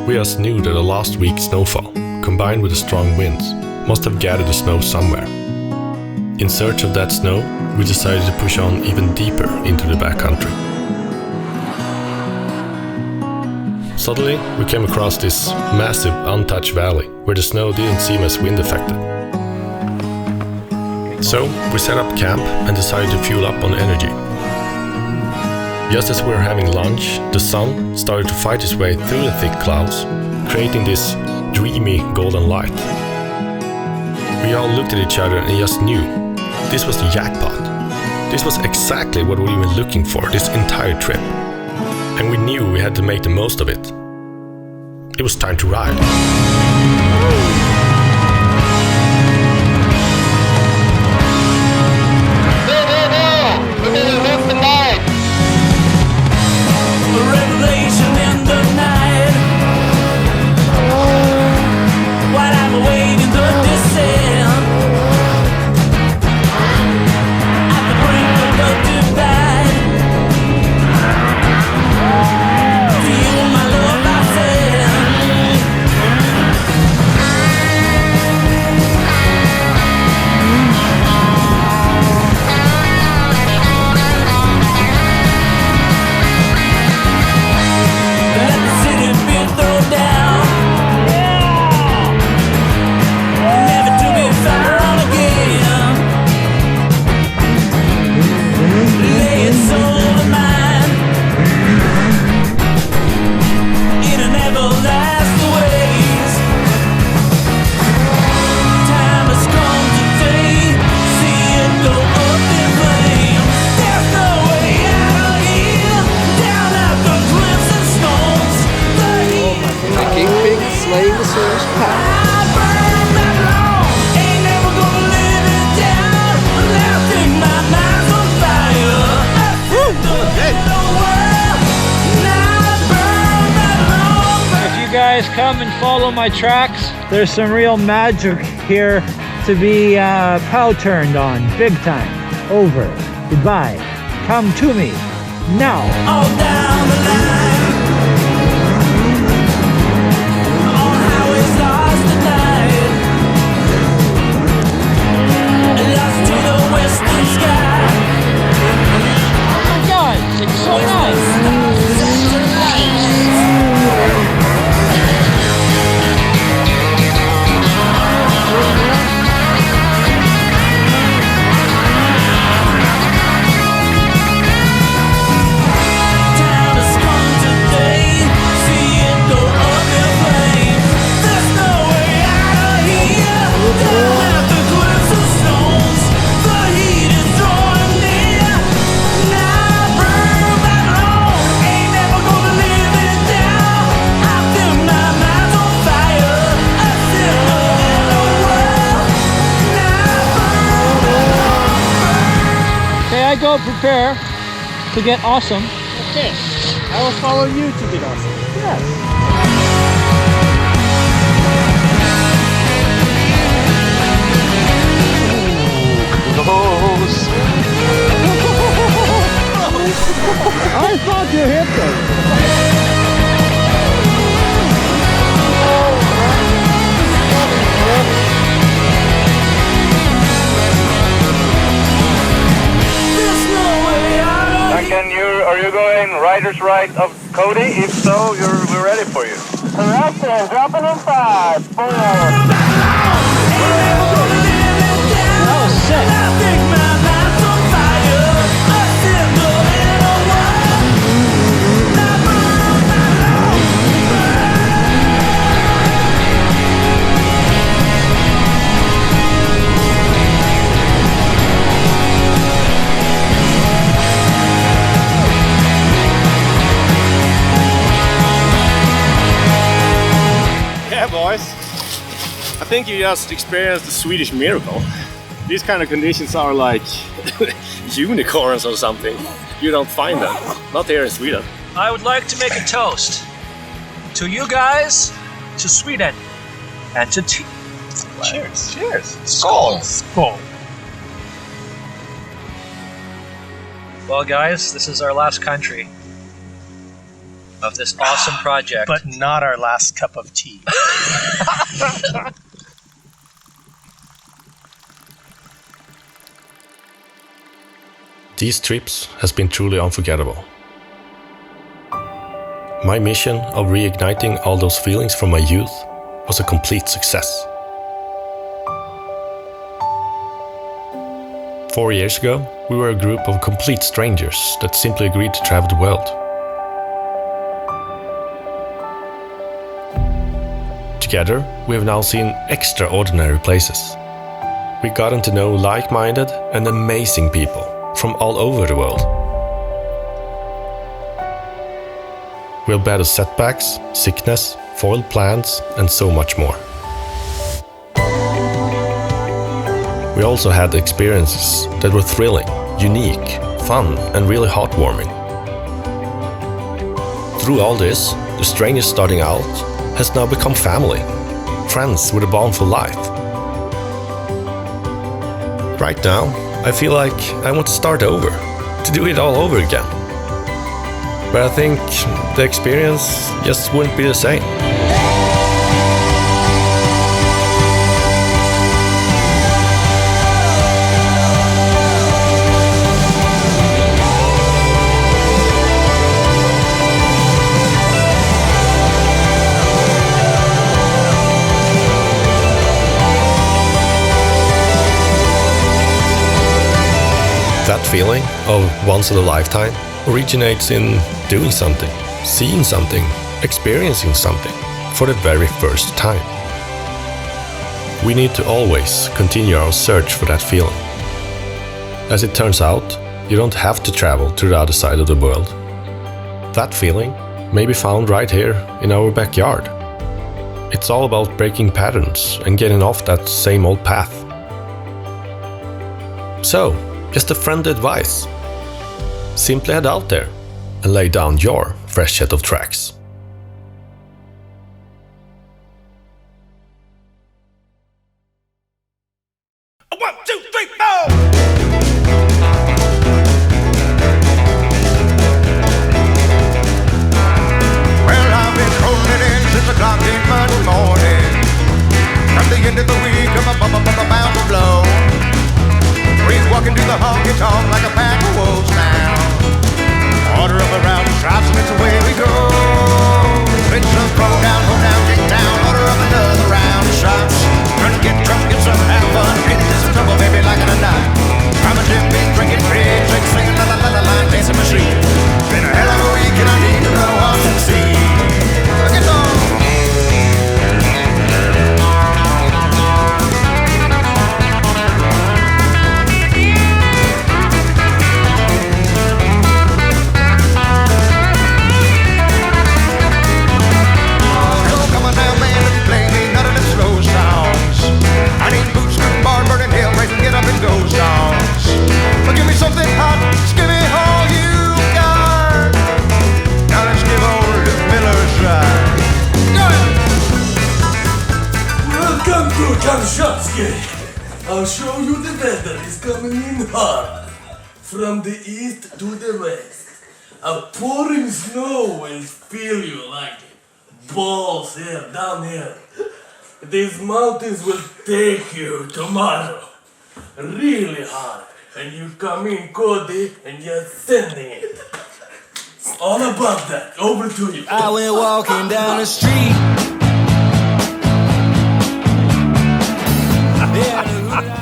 We just knew that the last week's snowfall, combined with the strong winds, must have gathered the snow somewhere. In search of that snow, we decided to push on even deeper into the backcountry. Suddenly, we came across this massive untouched valley where the snow didn't seem as wind affected. So, we set up camp and decided to fuel up on energy. Just as we were having lunch, the sun started to fight its way through the thick clouds, creating this dreamy golden light. We all looked at each other and just knew this was the jackpot. This was exactly what we were looking for this entire trip. And we knew we had to make the most of it. It was time to ride. Revelation in the night. While I'm awaiting the descent at the brink of the divide. To you, my love, I Come and follow my tracks. There's some real magic here to be pow turned on big time. Over. Goodbye. Come to me now. all down the line. On highways lost tonight. Lost to the western sky. Oh my God, it's so nice. Time has come go prepare to get awesome. Okay, I will follow you to get awesome. I thought you hit them. Duncan, are you going rider's right of Cody? If so, we're ready for you. Correct, dropping in 5, 4. That was sick. Yeah, boys. I think you just experienced the Swedish miracle. These kind of conditions are like unicorns or something. You don't find them. Not here in Sweden. I would like to make a toast to you guys, to Sweden, and to Cheers. Cheers. Skål. Skål. Well, guys, this is our last country of this awesome project. But not our last cup of tea. These trips has been truly unforgettable. My mission of reigniting all those feelings from my youth was a complete success. 4 years ago, we were a group of complete strangers that simply agreed to travel the world. Together, we have now seen extraordinary places. We've gotten to know like-minded and amazing people from all over the world. We'll battle setbacks, sickness, foiled plans, and so much more. We also had experiences that were thrilling, unique, fun, and really heartwarming. Through all this, the strangers starting out has now become family, friends with a bond for life. Right now, I feel like I want to start over, to do it all over again. But I think the experience just wouldn't be the same. That feeling of once in a lifetime originates in doing something, seeing something, experiencing something for the very first time. We need to always continue our search for that feeling. As it turns out, you don't have to travel to the other side of the world. That feeling may be found right here in our backyard. It's all about breaking patterns and getting off that same old path. So, just a friendly advice. Simply head out there and lay down your fresh set of tracks. One, two, three, four. Well, I've been rolling in since the clock came Monday morning. From the end of the week, I'm about to blow. Breeze walking through the honky tonk like a pack of wolves now. Order up around the shops and it's away we go. It's a throw down, kick down. Order up another round of shots. Trying to get drunk, get some, have fun. Get into some trouble, baby. Welcome to Kamchatsky. I'll show you the weather is coming in hard. From the east to the west. A pouring snow will feel you like balls here, down here. These mountains will take you tomorrow. Really hard. And you come in, Cody, and you're sending it. All above that, over to you. I went walking down the street.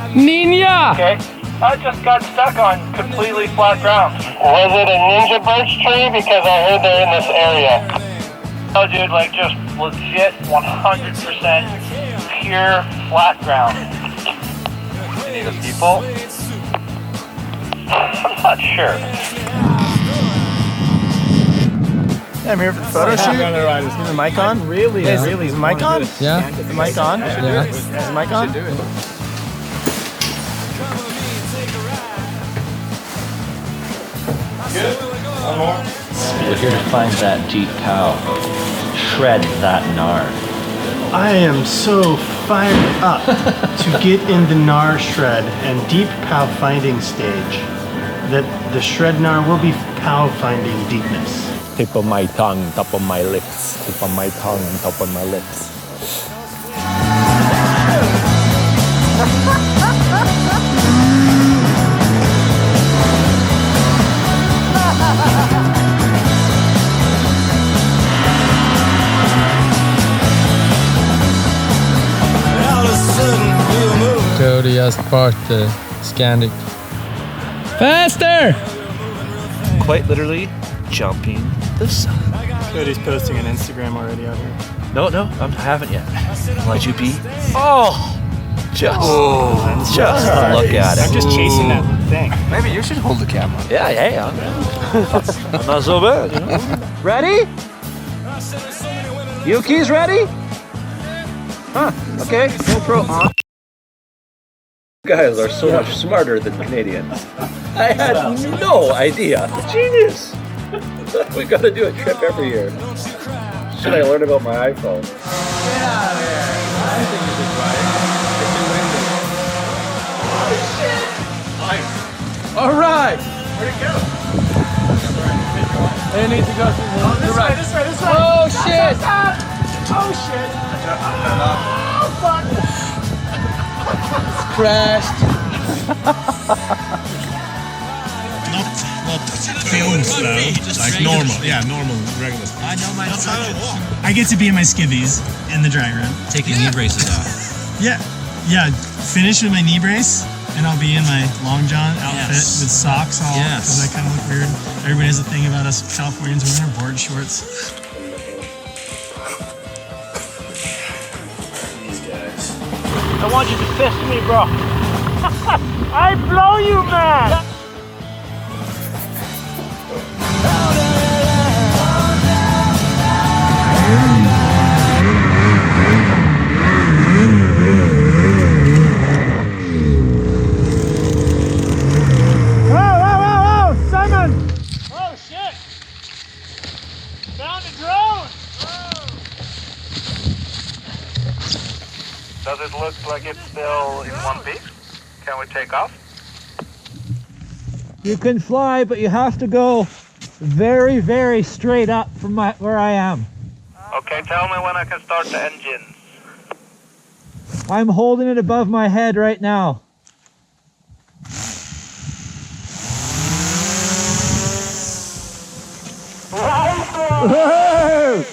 Ninja! Okay, I just got stuck on completely flat ground. Was it a ninja birch tree? Because I heard they're in this area. Oh, dude, like just legit 100% pure flat ground. Any of the people? I'm not sure. Yeah, I'm here for the photo shoot. Is the mic on? Really? Is the mic on? Yeah. Is the mic on? Yeah. Is the mic on? Good? One more. We're here to find that Deep Pow. Shred that nard. I am so fired up to get in the Nar shred and Deep Pow finding stage that the shred Nar will be Pow finding deepness. Tip of my tongue, top of my lips. Tip of my tongue, top of my lips. Cody has parked the Scandic. Faster! Quite literally jumping the sun. Cody's posting an Instagram already out here. No, I haven't yet. Let you be. Oh! Just look at it. I'm just chasing that thing. Maybe you should hold the camera. Yeah, hey, I'm not so bad. You know? Ready? Yuki's ready? Huh, okay, GoPro on. You guys are so much smarter than Canadians. I had no idea. Genius! We gotta do a trip every year. Should I learn about my iPhone? Get out of here. I think you should try it. All right. Where'd it go? They need to go to the right. This way. Oh shit! Oh shit! Oh fuck! Crashed. Not film slow, like normal. Yeah, normal, regular. I know my instructions. I get to be in my skivvies in the dry run. Take your knee braces off. Yeah. Finish with my knee brace, and I'll be in my long john outfit with socks all, because I kind of look weird. Everybody has a thing about us Californians, we're in our board shorts. I want you to fist me, bro. I blow you, man. Whoa, Simon! Oh shit! Found a drone! Does it look like it's still in one piece? Can we take off? You can fly, but you have to go very, very straight up from where I am. Okay, tell me when I can start the engines. I'm holding it above my head right now. Whoa!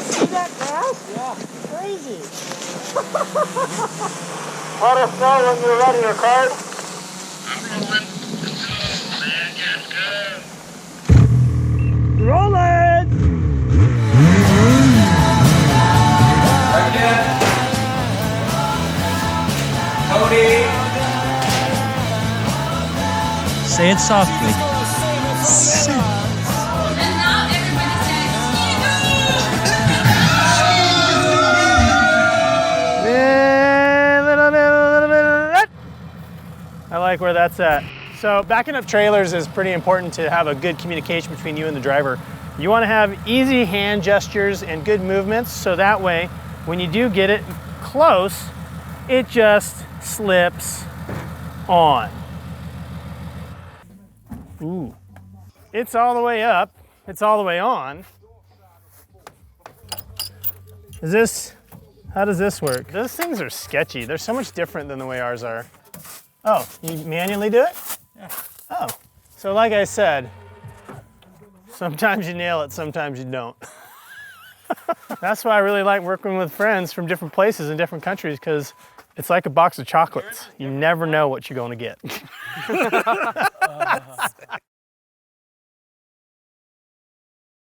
See that gas? Yeah. Crazy. Let us know when you're ready, Ricard. Roll it! Cody! Say it softly. I like where that's at. So backing up trailers is pretty important to have a good communication between you and the driver. You want to have easy hand gestures and good movements, so that way when you do get it close, it just slips on. Ooh. It's all the way up. It's all the way on. How does this work? Those things are sketchy. They're so much different than the way ours are. Oh, you manually do it? Yeah. Oh, so like I said, sometimes you nail it, sometimes you don't. That's why I really like working with friends from different places in different countries, because it's like a box of chocolates. You never know what you're going to get.